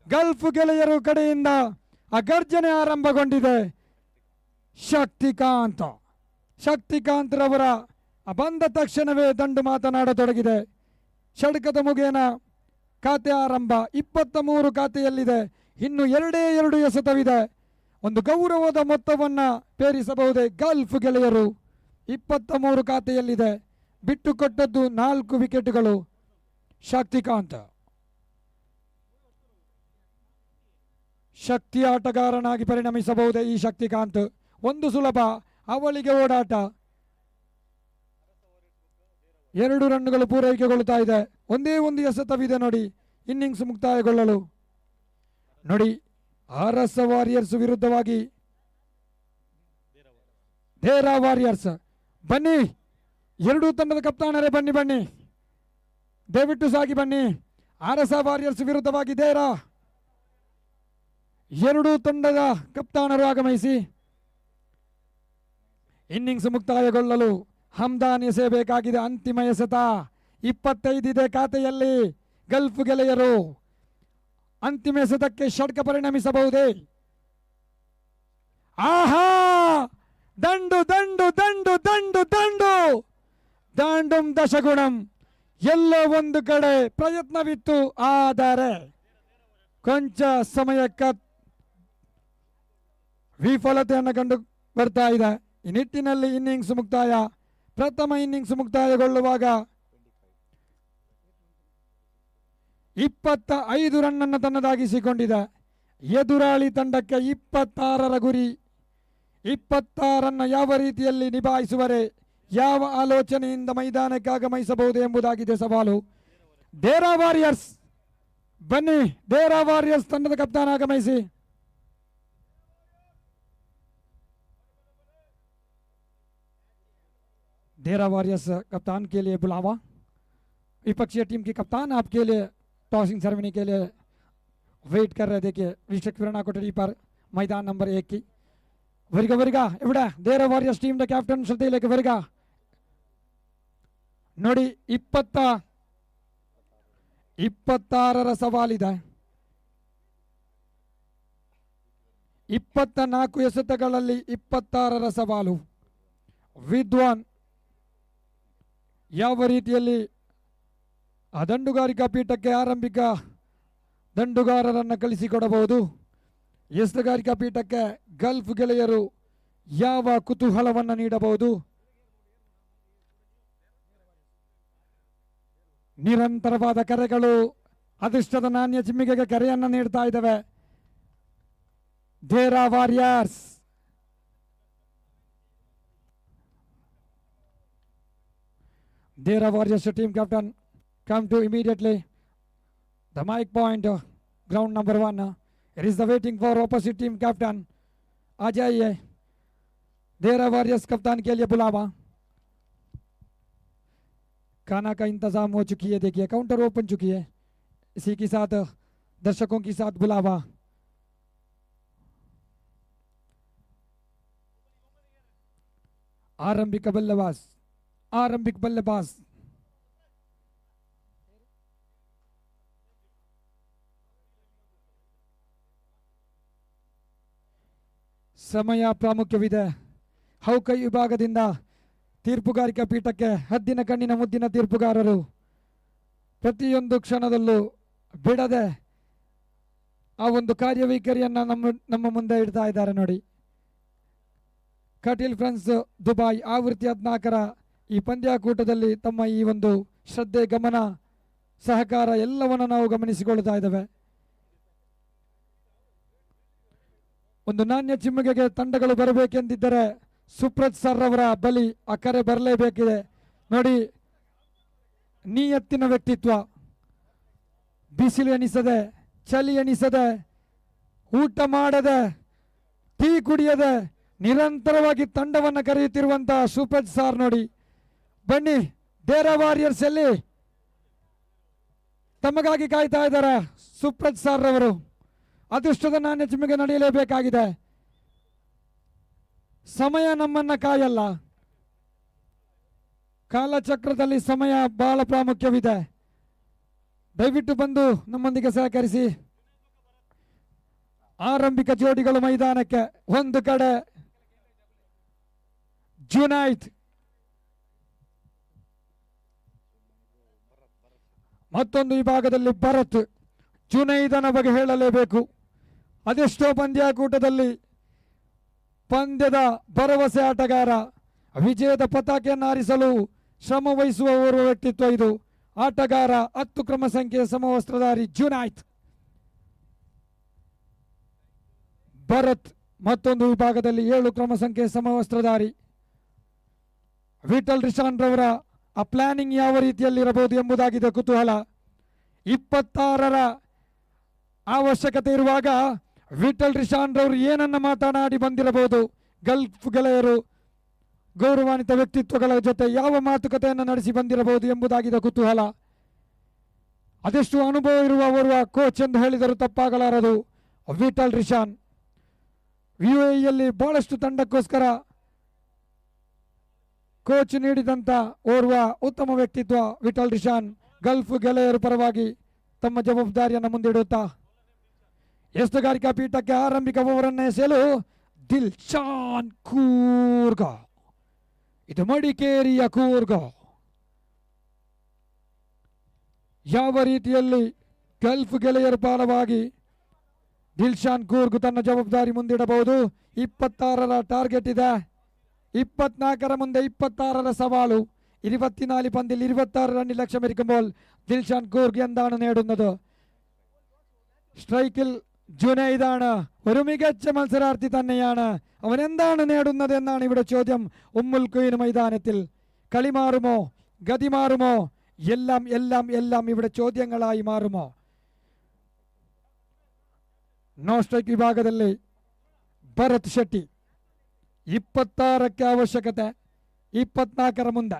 ಗಲ್ಫ್ ಗೆಳೆಯರು ಕಡೆಯಿಂದ ಆ ಗರ್ಜನೆ ಆರಂಭಗೊಂಡಿದೆ. ಶಕ್ತಿಕಾಂತ್ ರವರ ಬಂದ ತಕ್ಷಣವೇ ದಂಡು ಮಾತನಾಡತೊಡಗಿದೆ. ಷಡ್ಕದ ಮುಖೇನ ಖಾತೆ ಆರಂಭ. 23 ಖಾತೆಯಲ್ಲಿದೆ. ಇನ್ನು 2 ಎಸೆತವಿದೆ. ಒಂದು ಗೌರವದ ಮೊತ್ತವನ್ನ ಪೇರಿಸಬಹುದೇ ಗಲ್ಫ್ ಗೆಳೆಯರು. 23 ಖಾತೆಯಲ್ಲಿದೆ. ಬಿಟ್ಟುಕೊಟ್ಟದ್ದು 4 ವಿಕೆಟ್ಗಳು. ಶಕ್ತಿ ಆಟಗಾರನಾಗಿ ಪರಿಣಮಿಸಬಹುದೇ ಈ ಶಕ್ತಿಕಾಂತ್. ಒಂದು ಸುಲಭ ಅವಳಿಗೆ ಓಡಾಟ. 2 ರನ್ಗಳು ಪೂರೈಕೆಗೊಳ್ಳುತ್ತಾ ಇದೆ. ಒಂದೇ ಒಂದು ಎಸೆತವಿದೆ ನೋಡಿ ಇನ್ನಿಂಗ್ಸ್ ಮುಕ್ತಾಯಗೊಳ್ಳಲು. ನೋಡಿ ಅರಸ ವಾರಿಯರ್ಸ್ ವಿರುದ್ಧವಾಗಿ ದೇರಾ ವಾರಿಯರ್ಸ್. ಬನ್ನಿ, 2 ತಂಡದ ಕಪ್ತಾನರೇ ಬನ್ನಿ, ದಯವಿಟ್ಟು ಸಾಗಿ ಬನ್ನಿ. ಅರಸ ವಾರಿಯರ್ಸ್ ವಿರುದ್ಧವಾಗಿ ದೇರಾ. 2 ತಂಡದ ಕಪ್ತಾನರು ಆಗಮಿಸಿ ಇನ್ನಿಂಗ್ಸ್ ಮುಕ್ತಾಯಗೊಳ್ಳಲು ಹಮ್ದಾನ್ ಎಸೆಯಬೇಕಾಗಿದೆ. ಅಂತಿಮ ಎಸೆತ 25 ಇದೆ ಖಾತೆಯಲ್ಲಿ. ಗಲ್ಫ್ ಗೆಳೆಯರು ಅಂತಿಮ ಎಸೆತಕ್ಕೆ ಷಡ್ಕ ಪರಿಣಮಿಸಬಹುದೇ? ಆಹಾ, ದಂಡು ದಂಡು ದಂಡು ದಂಡು ದಂಡು ದಾಂಡುಂ ದಶಗುಣಂ. ಎಲ್ಲೋ ಒಂದು ಕಡೆ ಪ್ರಯತ್ನವಿತ್ತು, ಆದರೆ ಕೊಂಚ ಸಮಯಕ್ಕ ವಿಫಲತೆಯನ್ನು ಕಂಡು ಬರ್ತಾ ಇದೆ. ಈ ನಿಟ್ಟಿನಲ್ಲಿ ಇನ್ನಿಂಗ್ಸ್ ಮುಕ್ತಾಯ. ಪ್ರಥಮ ಇನ್ನಿಂಗ್ಸ್ ಮುಕ್ತಾಯಗೊಳ್ಳುವಾಗ 25 ರನ್ನನ್ನು ತನ್ನದಾಗಿಸಿಕೊಂಡಿದೆ. ಎದುರಾಳಿ ತಂಡಕ್ಕೆ 26ರ ಗುರಿ. 26ರನ್ನು ಯಾವ ರೀತಿಯಲ್ಲಿ ನಿಭಾಯಿಸುವರೆ, ಯಾವ ಆಲೋಚನೆಯಿಂದ ಮೈದಾನಕ್ಕೆ ಆಗಮಿಸಬಹುದು ಎಂಬುದಾಗಿದೆ ಸವಾಲು. ದೇರಾ ವಾರಿಯರ್ಸ್ ಬನ್ನಿ ದೇರಾ ವಾರಿಯರ್ಸ್ ತಂಡದ ಕಪ್ತಾನ ಆಗಮಿಸಿ. देरा वॉरियर्स कप्तान के लिए बुलावा. विपक्षीय टीम की कप्तान आपके लिए टॉसिंग सेरेमनी के लिए वेट कर रहे. देखिए विष्णु किरणा कोठड़ी पर मैदान नंबर 1 की वरिगा इवड़ा देरा वॉरियर्स टीम ದ ಕ್ಯಾಪ್ಟನ್ ಶ್ರದ್ಧೆಯಿലേക്ക് ವರಿಗ ನೋಡಿ. 26ರ ಸವಾಲಿದೆ. 24 ಎಸೆತಗಳಲ್ಲಿ 26ರ ಸವಾಲು. ವಿದ್ವಾನ್ ಯಾವ ರೀತಿಯಲ್ಲಿ ಆ ದಂಡುಗಾರಿಕಾ ಪೀಠಕ್ಕೆ ಆರಂಭಿಕ ದಂಡುಗಾರರನ್ನು ಕಳಿಸಿಕೊಡಬಹುದು, ಎಸೆತಗಾರಿಕಾ ಪೀಠಕ್ಕೆ ಗಲ್ಫ್ ಗೆಳೆಯರು ಯಾವ ಕುತೂಹಲವನ್ನು ನೀಡಬಹುದು. ನಿರಂತರವಾದ ಕರೆಗಳು ಅದೃಷ್ಟದ ನಾಣ್ಯ ಚಿಮ್ಮಿಗೆಗೆ ಕರೆಯನ್ನು ನೀಡ್ತಾ ಇದ್ದಾವೆ. Dera warriors Dera Warriors team captain come to immediately the mic point, ground number 1. It is the waiting for opposite team captain. आ जाइए. Dera Warriors कप्तान के लिए बुलावा. खाना का इंतजाम हो चुकी है. देखिए काउंटर ओपन चुकी है. इसी के साथ दर्शकों के साथ बुलावा. आरंभिक बल्लेबाज ಸಮಯ ಪ್ರಾಮುಖ್ಯವಿದೆ. ಹೌಕೈ ವಿಭಾಗದಿಂದ ತೀರ್ಪುಗಾರಿಕಾ ಪೀಠಕ್ಕೆ ಹದ್ದಿನ ಕಣ್ಣಿನ ಮುದ್ದಿನ ತೀರ್ಪುಗಾರರು ಪ್ರತಿಯೊಂದು ಕ್ಷಣದಲ್ಲೂ ಬಿಡದೆ ಆ ಒಂದು ಕಾರ್ಯವೈಖರಿಯನ್ನು ನಮ್ಮ ಮುಂದೆ ಇಡ್ತಾ ಇದ್ದಾರೆ ನೋಡಿ. ಕಟೀಲ್ ಫ್ರೆಂಡ್ಸ್ ದುಬೈ ಆವೃತ್ತಿ 14ರ ಈ ಪಂದ್ಯಾಕೂಟದಲ್ಲಿ ತಮ್ಮ ಈ ಒಂದು ಶ್ರದ್ಧೆ, ಗಮನ, ಸಹಕಾರ ಎಲ್ಲವನ್ನು ನಾವು ಗಮನಿಸಿಕೊಳ್ತಾ ಇದ್ದೇವೆ. ಒಂದು ನಾಣ್ಯ ಚಿಮ್ಮುಗೆಗೆ ತಂಡಗಳು ಬರಬೇಕೆಂದಿದ್ದರೆ ಸುಪ್ರತ್ ಸರ್ ಅವರ ಬಳಿ ಆ ಕರೆ ಬರಲೇಬೇಕಿದೆ ನೋಡಿ. ನಿಯತ್ತಿನ ವ್ಯಕ್ತಿತ್ವ, ಬಿಸಿಲು ಎನಿಸದೆ, ಚಳಿ ಎನಿಸದೆ, ಊಟ ಮಾಡದೆ, ಟೀ ಕುಡಿಯದೆ ನಿರಂತರವಾಗಿ ತಂಡವನ್ನು ಕರೆಯುತ್ತಿರುವಂತಹ ಸುಪ್ರತ್ ಸರ್ ನೋಡಿ. ಬನ್ನಿ ದೇರಾ ವಾರಿಯರ್ಸ್ ಅಲ್ಲಿ ತಮಗಾಗಿ ಕಾಯ್ತಾ ಇದ್ದಾರೆ ಸುಪ್ರತ್ ಸರ್ ಅವರು. ಅದೃಷ್ಟದ ನಾಣ್ಯ ಚಿಮ್ಮಿಗೆ ನಡೆಯಲೇಬೇಕಾಗಿದೆ. ಸಮಯ ನಮ್ಮನ್ನ ಕಾಯಲ್ಲ. ಕಾಲಚಕ್ರದಲ್ಲಿ ಸಮಯ ಬಹಳ ಪ್ರಾಮುಖ್ಯವಿದೆ. ದಯವಿಟ್ಟು ಬಂದು ನಮ್ಮೊಂದಿಗೆ ಸಹಕರಿಸಿ. ಆರಂಭಿಕ ಜೋಡಿಗಳು ಮೈದಾನಕ್ಕೆ. ಒಂದು ಕಡೆ ಜುನೈದ್, ಮತ್ತೊಂದು ವಿಭಾಗದಲ್ಲಿ ಭರತ್. ಜುನೈದನ ಬಗ್ಗೆ ಹೇಳಲೇಬೇಕು. ಅದೆಷ್ಟೋ ಪಂದ್ಯಾಕೂಟದಲ್ಲಿ ಪಂದ್ಯದ ಭರವಸೆ ಆಟಗಾರ, ವಿಜಯದ ಪತಾಕೆಯನ್ನು ಹಾರಿಸಲು ಶ್ರಮ ವಹಿಸುವ ಓರ್ವ ವ್ಯಕ್ತಿತ್ವ ಇದು. ಆಟಗಾರ 10 ಕ್ರಮ ಸಂಖ್ಯೆಯ ಸಮವಸ್ತ್ರಧಾರಿ ಜುನೈದ್. ಭರತ್ ಮತ್ತೊಂದು ವಿಭಾಗದಲ್ಲಿ 7 ಕ್ರಮ ಸಂಖ್ಯೆಯ ಸಮವಸ್ತ್ರಧಾರಿ. ವಿಠಲ್ ರಿಷಾನ್ ರವರ ಆ ಪ್ಲಾನಿಂಗ್ ಯಾವ ರೀತಿಯಲ್ಲಿ ಇರಬಹುದು ಎಂಬುದಾಗಿದೆ ಕುತೂಹಲ. 26ರ ಅವಶ್ಯಕತೆ ಇರುವಾಗ ವಿಠಲ್ ರಿಷಾನ್ ರವರು ಏನನ್ನ ಮಾತನಾಡಿ ಬಂದಿರಬಹುದು. ಗಲ್ಫ್ ಗೆಳೆಯರು, ಗೌರವಾನ್ವಿತ ವ್ಯಕ್ತಿತ್ವಗಳ ಜೊತೆ ಯಾವ ಮಾತುಕತೆಯನ್ನು ನಡೆಸಿ ಬಂದಿರಬಹುದು ಎಂಬುದಾಗಿದೆ ಕುತೂಹಲ. ಅದೆಷ್ಟು ಅನುಭವ ಇರುವ ಓರ್ವ ಕೋಚ್ ಎಂದು ಹೇಳಿದರೂ ತಪ್ಪಾಗಲಾರದು ವಿಠಲ್ ರಿಷಾನ್. ಯುಎಇಯಲ್ಲಿ ಬಹಳಷ್ಟು ತಂಡಕ್ಕೋಸ್ಕರ ಕೋಚ್ ನೀಡಿದಂತ ಓರ್ವ ಉತ್ತಮ ವ್ಯಕ್ತಿತ್ವ ವಿಠಲ್ ರಿಷಾನ್. ಗಲ್ಫ್ ಗೆಳೆಯರ ಪರವಾಗಿ ತಮ್ಮ ಜವಾಬ್ದಾರಿಯನ್ನು ಮುಂದಿಡುತ್ತಾ ಎಸೆತಗಾರಿಕಾ ಪೀಠಕ್ಕೆ ಆರಂಭಿಕ ಓವರನ್ನು ಎಸೆಯಲು ದಿಲ್ಶಾನ್ ಕೂರ್ಗ. ಇದು ಮಡಿಕೇರಿಯ ಕೂರ್ಗ. ಯಾವ ರೀತಿಯಲ್ಲಿ ಗಲ್ಫ್ ಗೆಳೆಯರ ಪರವಾಗಿ ದಿಲ್ಶಾನ್ ಕೂರ್ಗ್ ತನ್ನ ಜವಾಬ್ದಾರಿ ಮುಂದಿಡಬಹುದು. 26ರ ಟಾರ್ಗೆಟ್ ಇದೆ. 24ರ ಮುಂದೆ 26ರ സവാളു. 24 പന്തിൽ 26 റണ്ണിൽ ലക്ഷ്യമിരിക്കുമ്പോൾ ദിൽഷാൻ കൂർഗ് എന്താണ് നേടുന്നത്? സ്ട്രൈക്കിൽ ജുനൈദാണ്. ഒരു മികച്ച മത്സരാർത്ഥി തന്നെയാണ്. അവൻ എന്താണ് നേടുന്നത് എന്നാണ് ഇവിടെ ചോദ്യം. ഉമ്മുൽ ഖുയ്ൻ മൈതാനത്തിൽ കളി മാറുമോ, ഗതി മാറുമോ, എല്ലാം എല്ലാം എല്ലാം ഇവിടെ ചോദ്യങ്ങളായി മാറുമോ? ನೋ ಸ್ಟ್ರೈಕ್ ವಿಭಾಗದಲ್ಲಿ ಭರತ್ ಶೆಟ್ಟಿ 26ಕ್ಕೆ ಅವಶ್ಯಕತೆ, 24ರ ಮುಂದೆ.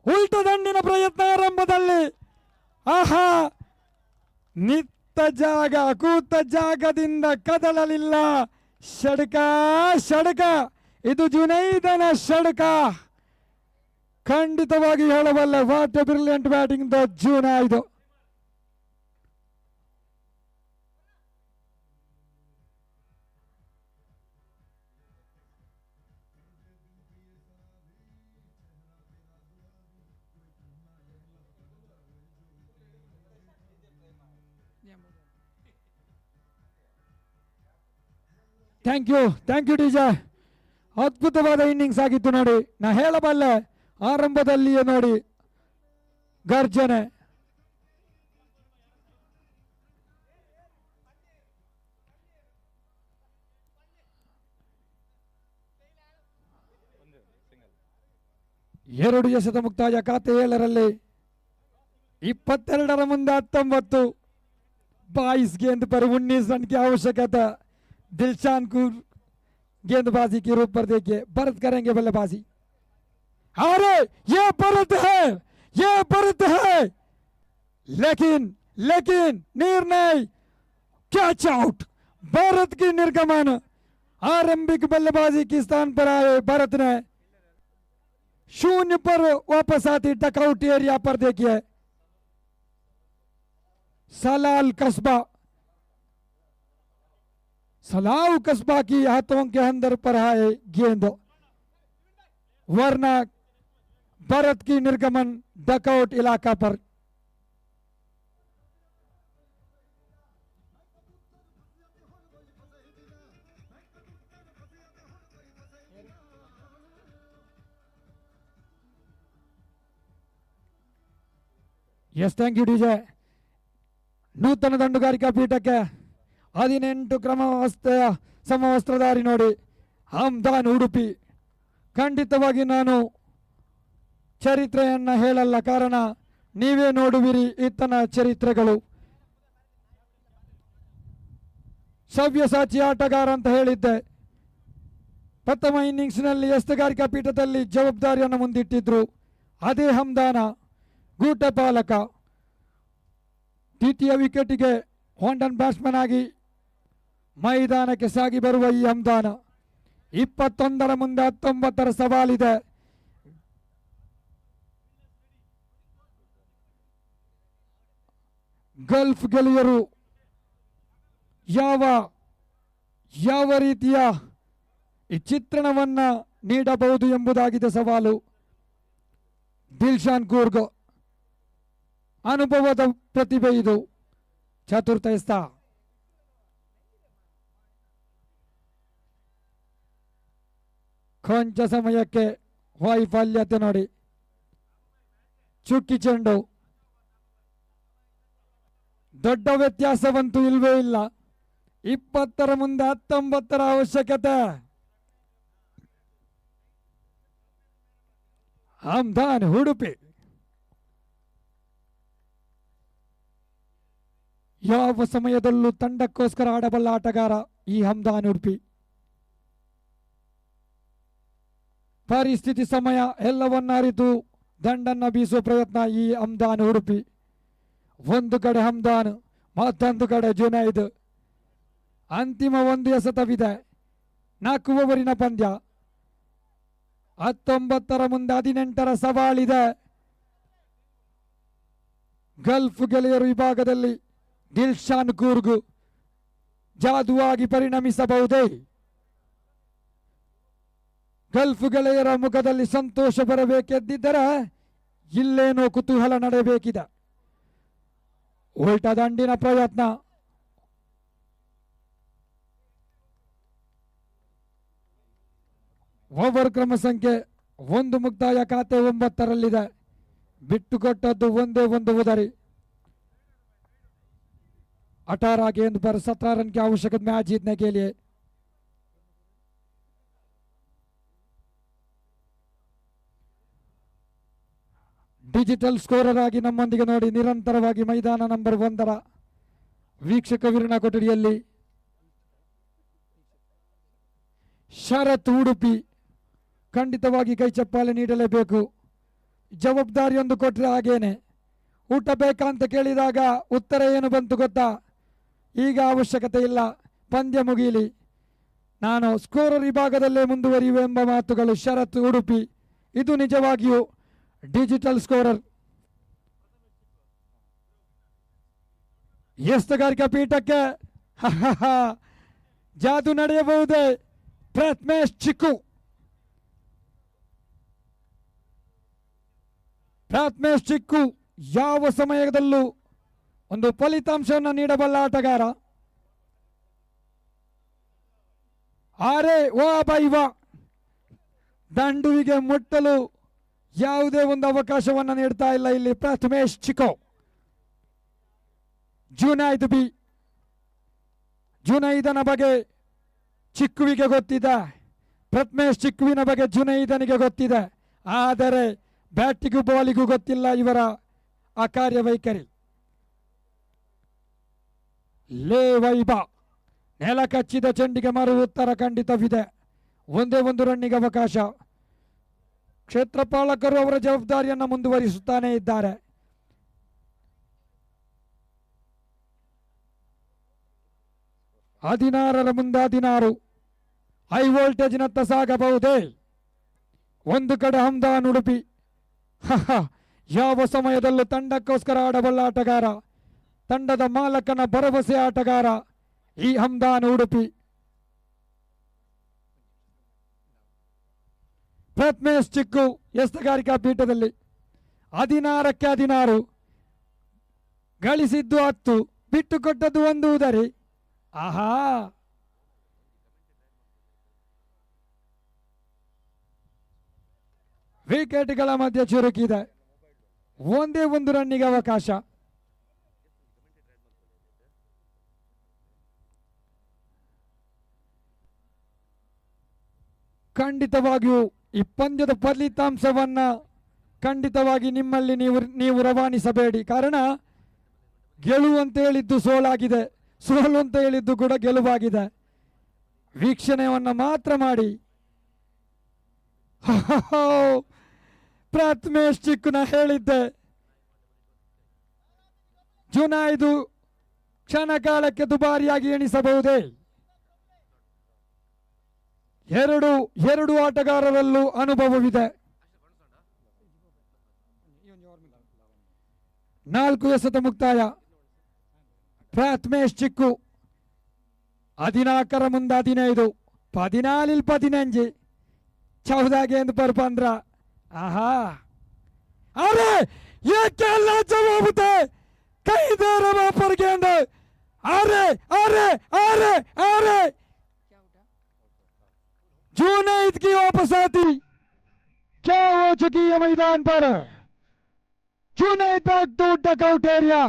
ಉಲ್ಟ ದಂಡಿನ ಪ್ರಯತ್ನ ಆರಂಭದಲ್ಲಿ. ಆಹಾ, ನಿತ್ತ ಜಾಗ ಕೂತ ಜಾಗದಿಂದ ಕದಲಲಿಲ್ಲ. ಷಡ್ಕ ಷಡ್ಕ, ಇದು ಜುನೈದನ ಷಡ್ಕ. ಖಂಡಿತವಾಗಿ ಹೇಳಬಲ್ಲ, what a brilliant batting the Junaid. Thank you DJ. ಅದ್ಭುತವಾದ ಇನ್ನಿಂಗ್ಸ್ ಆಗಿತ್ತು ನೋಡಿ. ನಾ ಹೇಳಬಲ್ಲೆ, ಆರಂಭದಲ್ಲಿಯೇ ನೋಡಿ ಗರ್ಜನೆ. ಎರಡು ಎಸೆತ ಮುಕ್ತಾಯ. ಖಾತೆ 7ರಲ್ಲಿ 22ರ ಮುಂದೆ 19. 22 गेंद पर 19 रन की आवश्यकता. दिलशान को गेंदबाजी के रूप पर देखिए, भरत करेंगे बल्लेबाजी. अरे ये भरत है, लेकिन निर्णय कैच आउट. भरत की निर्गमन. आरंभिक बल्लेबाजी के स्थान पर आए भरत ने 0 पर वापस आती डकआउट एरिया पर देखिए सलाल कस्बा की हाथों के अंदर पर आए गेंद, वरना भरत की निर्गमन डकआउट इलाका पर. Yes thank you DJ. ನೂತನ ದಂಡುಗಾರಿಕಾ ಪೀಠಕ್ಕೆ 18 ಕ್ರಮವಸ್ಥೆಯ ಸಮವಸ್ತ್ರಧಾರಿ ನೋಡಿ ಹಮ್ದಾನ್ ಉಡುಪಿ. ಖಂಡಿತವಾಗಿ ನಾನು ಚರಿತ್ರೆಯನ್ನ ಹೇಳಲ್ಲ, ಕಾರಣ ನೀವೇ ನೋಡುವಿರಿ ಈತನ ಚರಿತ್ರೆಗಳು. ಸವ್ಯಸಾಚಿ ಆಟಗಾರ ಅಂತ ಹೇಳಿದ್ದೆ. ಪ್ರಥಮ ಇನ್ನಿಂಗ್ಸ್ನಲ್ಲಿ ಎಸ್ತಗಾರಿಕಾ ಪೀಠದಲ್ಲಿ ಜವಾಬ್ದಾರಿಯನ್ನು ಮುಂದಿಟ್ಟಿದ್ರು. ಅದೇ ಹಮ್ದಾನ ಗೂಟ ಪಾಲಕ. ದ್ವಿತೀಯ ವಿಕೆಟ್ಗೆ ಹೊಂಡನ್ ಬ್ಯಾಟ್ಸ್ಮನ್ ಆಗಿ ಮೈದಾನಕ್ಕೆ ಸಾಗಿ ಬರುವ ಈ ಹಮ್ದಾನ 21ರ ಮುಂದೆ 19ರ ಸವಾಲಿದೆ. ಗಲ್ಫ್ ಗೆಳೆಯರು ಯಾವ ರೀತಿಯ ಈ ಚಿತ್ರಣವನ್ನ ನೀಡಬಹುದು ಎಂಬುದಾಗಿದೆ ಸವಾಲು. ದಿಲ್ಶಾನ್ ಕೂರ್ಗ್ ಅನುಭವದ ಪ್ರತಿಭೆ ಇದು. ಚತುರ್ಥ ಎಸ್ತ. ಕೊಂಚ ಸಮಯಕ್ಕೆ ವೈಫಲ್ಯತೆ ನೋಡಿ. ಚುಕ್ಕಿ ಚೆಂಡು. ದೊಡ್ಡ ವ್ಯತ್ಯಾಸವಂತೂ ಇಲ್ವೇ ಇಲ್ಲ. 20ರ ಮುಂದೆ 19ರ ಅವಶ್ಯಕತೆ. ಹಮ್ದಾನ್ ಉಡುಪಿ ಯಾವ ಸಮಯದಲ್ಲೂ ತಂಡಕ್ಕೋಸ್ಕರ ಆಡಬಲ್ಲ ಆಟಗಾರ ಈ ಹಮ್ದಾನ್ ಉಡುಪಿ. ಪರಿಸ್ಥಿತಿ, ಸಮಯ ಎಲ್ಲವನ್ನ ಅರಿತು ದಂಡನ್ನ ಬೀಸುವ ಪ್ರಯತ್ನ ಈ ಹಮ್ದಾನ್ ಉಡುಪಿ. ಒಂದು ಕಡೆ ಹಮ್ದಾನ್, ಮತ್ತೊಂದು ಕಡೆ ಜುನೈದ್. ಅಂತಿಮ ಒಂದು ಎಸೆತವಿದೆ. 4 ಓವರಿನ ಪಂದ್ಯ. 19ರ ಮುಂದೆ 18ರ ಸವಾಲಿದೆ. ಗಲ್ಫ್ ಗೆಳೆಯರು ವಿಭಾಗದಲ್ಲಿ ದಿಲ್ಶಾನ್ ಕೂರ್ಗ್ ಜಾದುವಾಗಿ ಪರಿಣಮಿಸಬಹುದೇ? ಗಲ್ಫ್ ಗೆಳೆಯರ ಮುಖದಲ್ಲಿ ಸಂತೋಷ ಬರಬೇಕೆದ್ದಿದ್ದರೆ ಇಲ್ಲೇನೋ ಕುತೂಹಲ ನಡೆಯಬೇಕಿದೆ. ಉಲ್ಟ ದಂಡಿನ ಪ್ರಯತ್ನ. ಓವರ್ ಕ್ರಮ ಸಂಖ್ಯೆ 1 ಮುಕ್ತಾಯ. ಖಾತೆ 9ರಲ್ಲಿದೆ. ಬಿಟ್ಟುಕೊಟ್ಟದ್ದು ಒಂದೇ ಒಂದು ಉದರಿ. 18 गेंद पर 17 रन की आवश्यकता मैच जीतने के लिए. ಡಿಜಿಟಲ್ ಸ್ಕೋರರ್ ಆಗಿ ನಮ್ಮೊಂದಿಗೆ ನೋಡಿ ನಿರಂತರವಾಗಿ ಮೈದಾನ ನಂಬರ್ 1ರ ವೀಕ್ಷಕ ವೀರನ ಕೊಠಡಿಯಲ್ಲಿ ಶರತ್ ಉಡುಪಿ ಖಂಡಿತವಾಗಿ ಕೈ ಚಪ್ಪಾಳೆ ನೀಡಲೇಬೇಕು. ಜವಾಬ್ದಾರಿಯೊಂದು ಕೊಟ್ಟರೆ ಹಾಗೇನೆ. ಊಟ ಬೇಕಾ ಅಂತ ಕೇಳಿದಾಗ ಉತ್ತರ ಏನು ಬಂತು ಗೊತ್ತಾ? ಈಗ ಅವಶ್ಯಕತೆ ಇಲ್ಲ, ಪಂದ್ಯ ಮುಗಿಯಲಿ, ನಾನು ಸ್ಕೋರರ್ ವಿಭಾಗದಲ್ಲೇ ಮುಂದುವರಿಯುವೆ ಎಂಬ ಮಾತುಗಳು ಶರತ್ ಉಡುಪಿ. ಇದು ನಿಜವಾಗಿಯೂ ಡಿಜಿಟಲ್ ಸ್ಕೋರರ್. ಎಸ್ತಗಾರಿಕಾ ಪೀಠಕ್ಕೆ ಜಾದು ನಡೆಯಬಹುದೇ? ಪ್ರಥಮೇಶ್ ಚಿಕ್ಕು, ಪ್ರಥಮೇಶ್ ಚಿಕ್ಕು ಯಾವ ಸಮಯದಲ್ಲೂ ಒಂದು ಫಲಿತಾಂಶವನ್ನು ನೀಡಬಲ್ಲ ಆಟಗಾರ. ಆರೆ ವಾ ಬೈವಾ ದಂಡುವಿಗೆ ಮುಟ್ಟಲು ಯಾವುದೇ ಒಂದು ಅವಕಾಶವನ್ನು ನೀಡ್ತಾ ಇಲ್ಲ ಇಲ್ಲಿ ಪ್ರಥಮೇಶ್ ಚಿಕ್ಕು. ಜುನೈದ್ ಬಿ, ಜುನೈದನ ಬಗ್ಗೆ ಚಿಕ್ಕುವಿಗೆ ಗೊತ್ತಿದೆ, ಪ್ರಥಮೇಶ್ ಚಿಕ್ಕುವಿನ ಬಗ್ಗೆ ಜುನೈದನಿಗೆ ಗೊತ್ತಿದೆ. ಆದರೆ ಬ್ಯಾಟಿಗೂ ಬಾಲಿಗೂ ಗೊತ್ತಿಲ್ಲ ಇವರ ಆ ಕಾರ್ಯವೈಖರಿ. ಲೇ ವೈಬಾ, ನೆಲ ಕಚ್ಚಿದ ಚೆಂಡಿಗೆ ಮರು ಉತ್ತರ ಖಂಡಿತವಿದೆ. ಒಂದೇ ಒಂದು ರನ್ನಿಗೆ ಅವಕಾಶ. ಕ್ಷೇತ್ರಪಾಲಕರು ಅವರ ಜವಾಬ್ದಾರಿಯನ್ನು ಮುಂದುವರಿಸುತ್ತಾನೆ ಇದ್ದಾರೆ. ಹದಿನಾರರ ಮುಂದೆ 16 ಹೈ ವೋಲ್ಟೇಜ್ನತ್ತ ಸಾಗಬಹುದೇ? ಒಂದು ಕಡೆ ಹಮ್ದಾನ್ ಉಡುಪಿ, ಯಾವ ಸಮಯದಲ್ಲೂ ತಂಡಕ್ಕೋಸ್ಕರ ಆಡಬಲ್ಲ ಆಟಗಾರ, ತಂಡದ ಮಾಲಕನ ಭರವಸೆ ಆಟಗಾರ ಈ ಹಮ್ದಾನ್ ಉಡುಪಿ. ಪ್ರಥಮೇಶ್ ಚಿಕ್ಕು ಎಸ್ತಗಾರಿಕಾ ಪೀಠದಲ್ಲಿ 16ಕ್ಕೆ 16, ಗಳಿಸಿದ್ದು 10, ಬಿಟ್ಟುಕೊಟ್ಟದ್ದು 1 ಉದರಿ. ಆಹಾ, ವಿಕೆಟ್ಗಳ ಮಧ್ಯೆ ಚುರುಕಿದೆ. ಒಂದೇ ಒಂದು ರನ್ನಿಗೆ ಅವಕಾಶ. ಖಂಡಿತವಾಗಿಯೂ ಈ ಪಂದ್ಯದ ಫಲಿತಾಂಶವನ್ನ ಖಂಡಿತವಾಗಿ ನಿಮ್ಮಲ್ಲಿ ನೀವು ರವಾನಿಸಬೇಡಿ. ಕಾರಣ ಗೆಲುವು ಅಂತ ಹೇಳಿದ್ದು ಸೋಲಾಗಿದೆ, ಸೋಲು ಅಂತ ಹೇಳಿದ್ದು ಕೂಡ ಗೆಲುವಾಗಿದೆ. ವೀಕ್ಷಣೆಯನ್ನ ಮಾತ್ರ ಮಾಡಿ. ಪ್ರಥಮೇಶ್ ಚಿಕ್ಕುನ ಹೇಳಿದ್ದೆ, ಜುನೈದು ಕ್ಷಣಕಾಲಕ್ಕೆ ದುಬಾರಿಯಾಗಿ ಎಣಿಸಬಹುದೇ? ಎರಡು ಆಟಗಾರರಲ್ಲೂ ಅನುಭವವಿದೆ. 4 ಎಸೆತ ಮುಕ್ತಾಯ. ಪ್ರಥಮೇಶ್ ಚಿಕ್ಕು 14 ಮುಂದೆ 15, 14 15, 14 गेंद पर 15. आहा, अरे ये क्या लाजवाब थे, कई देर वहां पर गेंद. अरे अरे अरे अरे जुनैद की वापस आती क्या हो चुकी है मैदान पर. Junaid back to dugout area.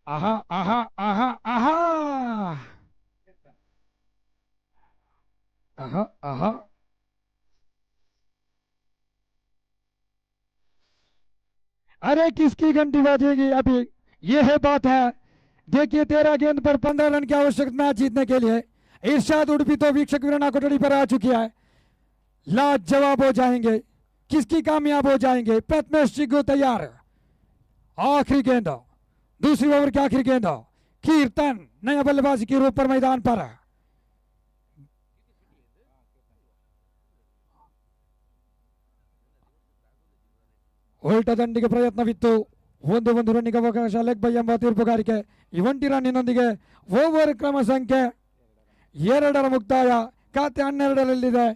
आहा आहा आहा आहा आहा आहा. अरे किसकी घंटी बजेगी अभी, ये है बात है. देखिए 13 गेंद पर 15 रन की आवश्यक मैच जीतने के लिए. इरशाद उडुपी तो वीक्षक वीरना कोठड़ी पर आ चुकी है. लाजवाब हो जाएंगे, किसकी कामयाब हो जाएंगे. प्रथमेश चिक्कू तैयार. आखिरी गेंद, दूसरी ओवर की आखिरी गेंद. कीर्तन नया बल्लेबाजी के रूप पर मैदान पर. ಉಲ್ಟ ದಂಡಿಗೆ ಪ್ರಯತ್ನವಿತ್ತು. ಒಂದು ರನ್ನಿಗೆ ಅವಕಾಶ. ಲೆಗ್ ಬೈ ಎಂಬ ತೀರ್ಪುಗಾರಿಕೆ. 20 ರನ್ನಿನೊಂದಿಗೆ ಓವರ್ ಕ್ರಮ ಸಂಖ್ಯೆ 2 ಮುಕ್ತಾಯ. ಖಾತೆ 12ರಲ್ಲಿದೆ.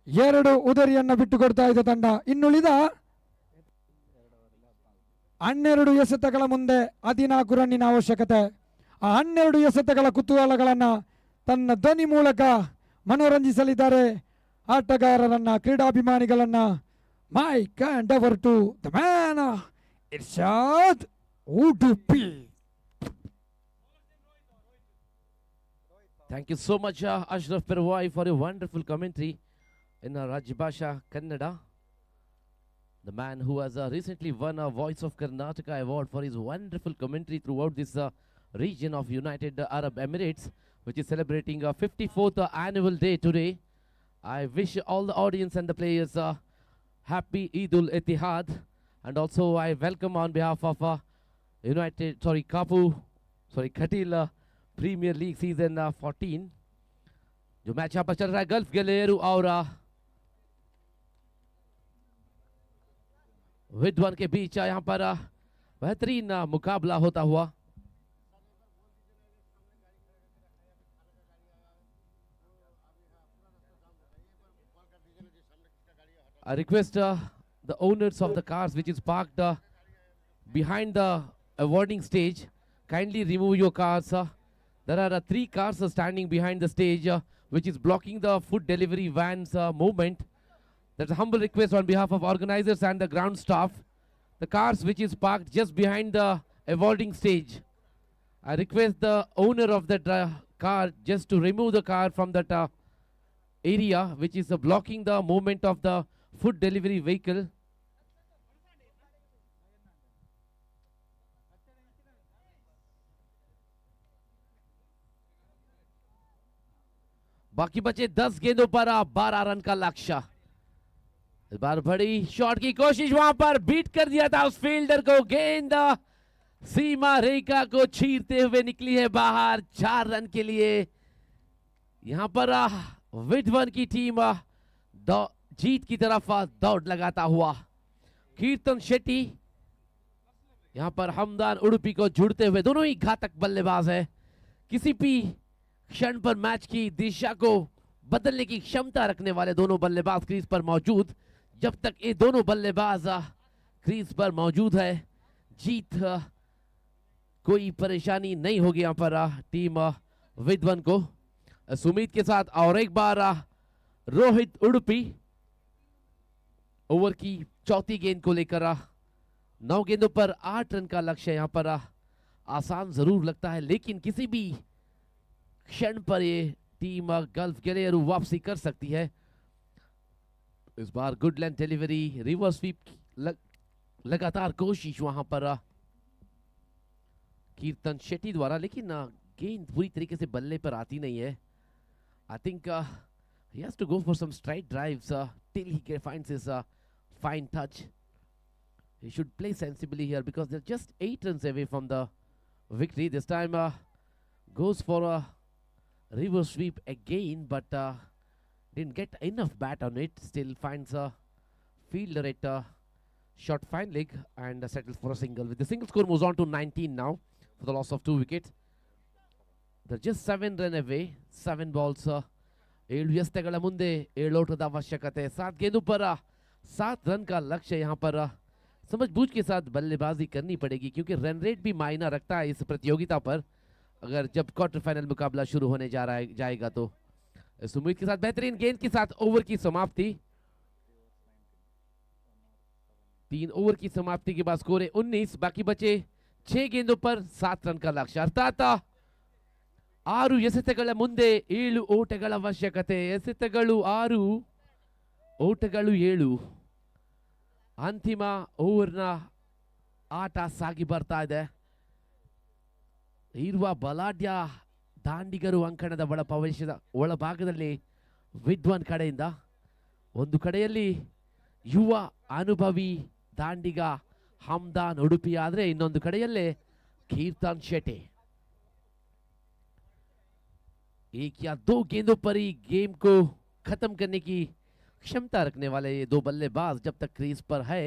2 ಉದರಿಯನ್ನ ಬಿಟ್ಟುಕೊಡ್ತಾ ಇದೆ ತಂಡ. ಇನ್ನುಳಿದ 12 ಎಸೆತಗಳ ಮುಂದೆ 14 ರನ್ನಿನ ಅವಶ್ಯಕತೆ. ಆ 12 ಎಸೆತಗಳ ಕುತೂಹಲಗಳನ್ನ ತನ್ನ ಧ್ವನಿ ಮೂಲಕ ಮನೋರಂಜಿಸಲಿದ್ದಾರೆ ಆಟಗಾರರನ್ನ, ಕ್ರೀಡಾಭಿಮಾನಿಗಳನ್ನ. Mike hand over to the man Irshad Udupi. Thank you so much, Ashraf Perwai, for your wonderful commentary in Rajbhasha Kannada. The man who has recently won a Voice of Karnataka award for his wonderful commentary throughout this region of United Arab Emirates, which is celebrating a 54th annual day today. I wish all the audience and the players happy Eid ul Ittihad, and also I welcome on behalf of Khatil premier league season 14 जो match यहाँ पर चल रहा है gulf गलेरू और विद्वान के बीच यहाँ पर बेहतरीन मुकाबला होता हुआ. I request the owners of the cars which is parked behind the awarding stage, kindly remove your cars. There are 3 cars standing behind the stage which is blocking the food delivery vans movement. That's a humble request on behalf of organizers and the ground staff. The cars which is parked just behind the awarding stage, I request the owner of that car just to remove the car from that area which is blocking the movement of the food delivery vehicle. बाकी बचे 10 गेंदों पर 12 run का लक्ष्य. इस बार बड़ी shot की कोशिश, वहां पर बीट कर दिया था उस फील्डर को. गेंद सीमा रेखा को चीरते हुए निकली है बाहर 4 रन के लिए. यहां पर विद्वन की टीम जीत की तरफ दौड़ लगाता हुआ. कीर्तन शेट्टी यहां पर हमदान उडुपी को जुड़ते हुए, दोनों ही घातक बल्लेबाज है. किसी भी क्षण पर मैच की दिशा को बदलने की क्षमता रखने वाले दोनों बल्लेबाज क्रीज पर मौजूद. जब तक ये दोनों बल्लेबाज क्रीज पर मौजूद है, जीत कोई परेशानी नहीं होगी यहां पर टीम विद्वन को. सुमित के साथ और एक बार रोहित उडुपी ओवर की चौथी गेंद को लेकर 9 गेंदों पर 8 रन का लक्ष्य. यहां पर आसान जरूर लगता है, लेकिन किसी भी क्षण पर ये टीम गल्फ गलेरू वापसी कर सकती है. इस बार good length delivery, reverse sweep, लगातार कोशिश वहां पर कीर्तन शेट्टी द्वारा, लेकिन गेंद पूरी तरीके से बल्ले पर आती नहीं है. I think he has to go for some straight drives till he finds his fine touch. He should play sensibly here because they're just 8 runs away from the victory. This time goes for a reverse sweep again, but didn't get enough bat on it. Still finds a fielder at short fine leg and settles for a single. With the single score moves on to 19 now for the loss of 2 wickets. They're just 7 run away. 7 balls. 7 ಎಸೆತಗಳ ಮುಂದೆ 7 ಓಟದ ಅವಶ್ಯಕತೆ. 7 गेंदों पर 7 run का लक्ष्य. यहाँ पर समझबूझ के साथ बल्लेबाजी करनी पड़ेगी क्योंकि रन रेट भी मायना रखता है इस प्रतियोगिता पर. अगर जब क्वार्टर फाइनल मुकाबला शुरू होने जाएगा तो सुमित के साथ बेहतरीन गेंद के साथ ओवर की समाप्ति. 3 ओवर की समाप्ति के बाद स्कोर है 19. बाकी बचे 6 गेंदों पर 7 रन का लक्ष्य. अर्थात 6 ಎಸೆತಗಳ ಮುಂದೆ 7 ಓಟಗಳ ಅವಶ್ಯಕತೆ. ಎಸೆತಗಳು 6, ಓಟಗಳು 7. ಅಂತಿಮ ಓವರ್ನ ಆಟ ಸಾಗಿ ಬರ್ತಾ ಇದೆ. ಇರುವ ಬಲಾಢ್ಯ ದಾಂಡಿಗರು ಅಂಕಣದ ಒಳಭಾಗದಲ್ಲಿ ವಿದ್ವಾನ್ ಕಡೆಯಿಂದ, ಒಂದು ಕಡೆಯಲ್ಲಿ ಯುವ ಅನುಭವಿ ದಾಂಡಿಗ हमदान उडुपी आदरे ಇನ್ನೊಂದು ಕಡೆಯಲ್ಲೇ कीर्तन शेट्टी. एक या 2 गेंदों पर ही गेम को खत्म करने की क्षमता रखने वाले ये 2 बल्लेबाज जब तक क्रीज पर है,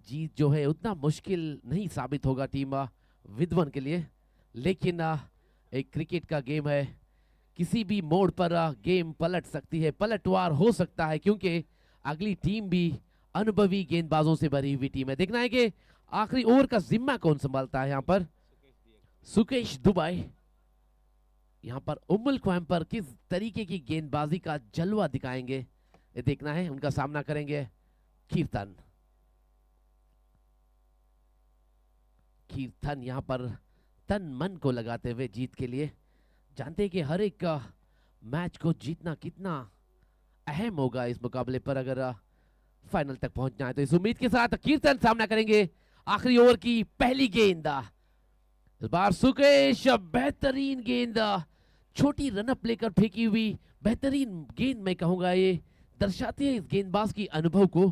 जीत जो है उतना मुश्किल नहीं साबित होगा टीम विद्वन के लिए. लेकिन एक क्रिकेट का गेम है, किसी भी मोड़ पर गेम पलट सकती है, पलटवार हो सकता है क्योंकि अगली टीम भी अनुभवी गेंदबाजों से भरी हुई टीम है. देखना है कि आखिरी ओवर का जिम्मा कौन संभालता है यहाँ पर? सुकेश दुबई। यहाँ पर उमुल क्वाइम्पर किस तरीके की गेंदबाजी का जलवा दिखाएंगे ये देखना है। उनका सामना करेंगे कीर्तन। कीर्तन यहाँ पर तन मन को लगाते हुए जीत के लिए, जानते हैं कि हर एक मैच को जीतना कितना अहम होगा इस मुकाबले पर, अगर फाइनल तक पहुंचना है। तो इस उम्मीद के साथ कीर्तन सामना करेंगे आखिरी ओवर की पहली गेंद। इस बार सुकेश बेहतरीन गेंद, छोटी रनअप लेकर फेंकी हुई बेहतरीन गेंद मैं कहूंगा, ये दर्शाती है इस गेंदबाज की अनुभव को।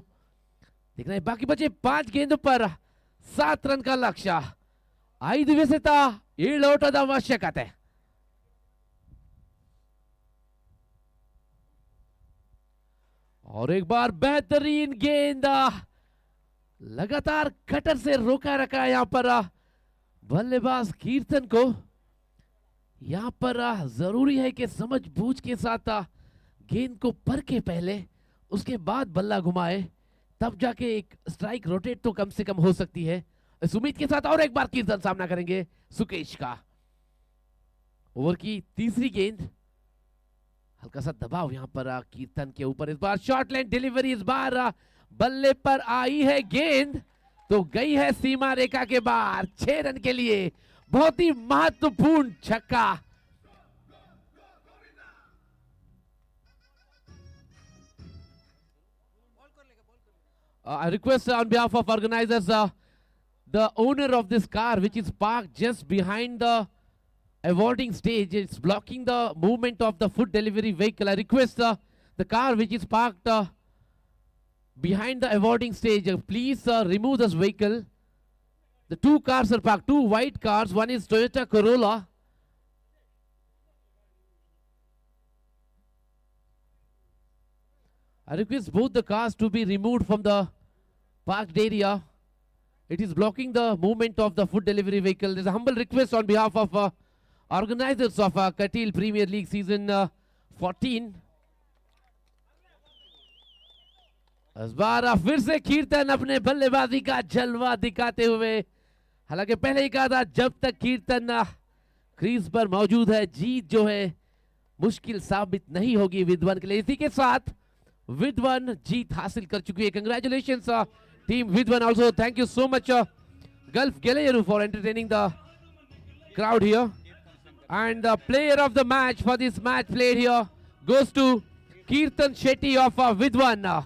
देखना है बाकी बचे 5 गेंदों पर 7 रन का लक्ष्य। 5 ಎಸೆತ 7 ಓಟದ ಅವಶ್ಯಕತೆ। और एक बार बेहतरीन गेंद, लगातार कटर से रोका रखा है यहाँ पर बल्लेबाज कीर्तन को। यहाँ पर जरूरी है कि समझ बूझ के साथ गेंद को परखे पहले, उसके बाद बल्ला घुमाए, तब जाके एक स्ट्राइक रोटेट तो कम से कम हो सकती है। इस उम्मीद के साथ और एक बार कीर्तन सामना करेंगे सुकेश का। ओवर की तीसरी गेंद, हल्का सा दबाव यहाँ पर कीर्तन के ऊपर। इस बार शॉर्ट लाइन डिलीवरी, इस बार बल्ले पर आई है गेंद तो गई है सीमा रेखा के बाहर। 6 रन के लिए बहुत ही महत्वपूर्ण छक्का। I request on behalf of organizers, the owner of this car which is parked just behind the awarding stage, it's blocking the movement of the food delivery vehicle. I request the car which is parked behind the awarding stage, please remove this vehicle. The 2 cars are parked, 2 white cars, one is Toyota Corolla. I request both the cars to be removed from the parked area. It is blocking the movement of the food delivery vehicle. There's a humble request on behalf of organizers of Katil Premier League season 14. इस बार फिर से कीर्तन अपने बल्लेबाजी का जलवा दिखाते हुए, हालांकि पहले ही कहा था जब तक कीर्तन क्रीज पर मौजूद है जीत जो है मुश्किल साबित नहीं होगी विद्वान के लिए। इसी के साथ विद्वान जीत हासिल कर चुकी है। कंग्रेचुलेशंस टीम विद्वान, also thank you so much Gulf Galeyaru for entertaining the crowd here. And the player of the match for this match played here goes to Kirtan Shetty of Vidwan.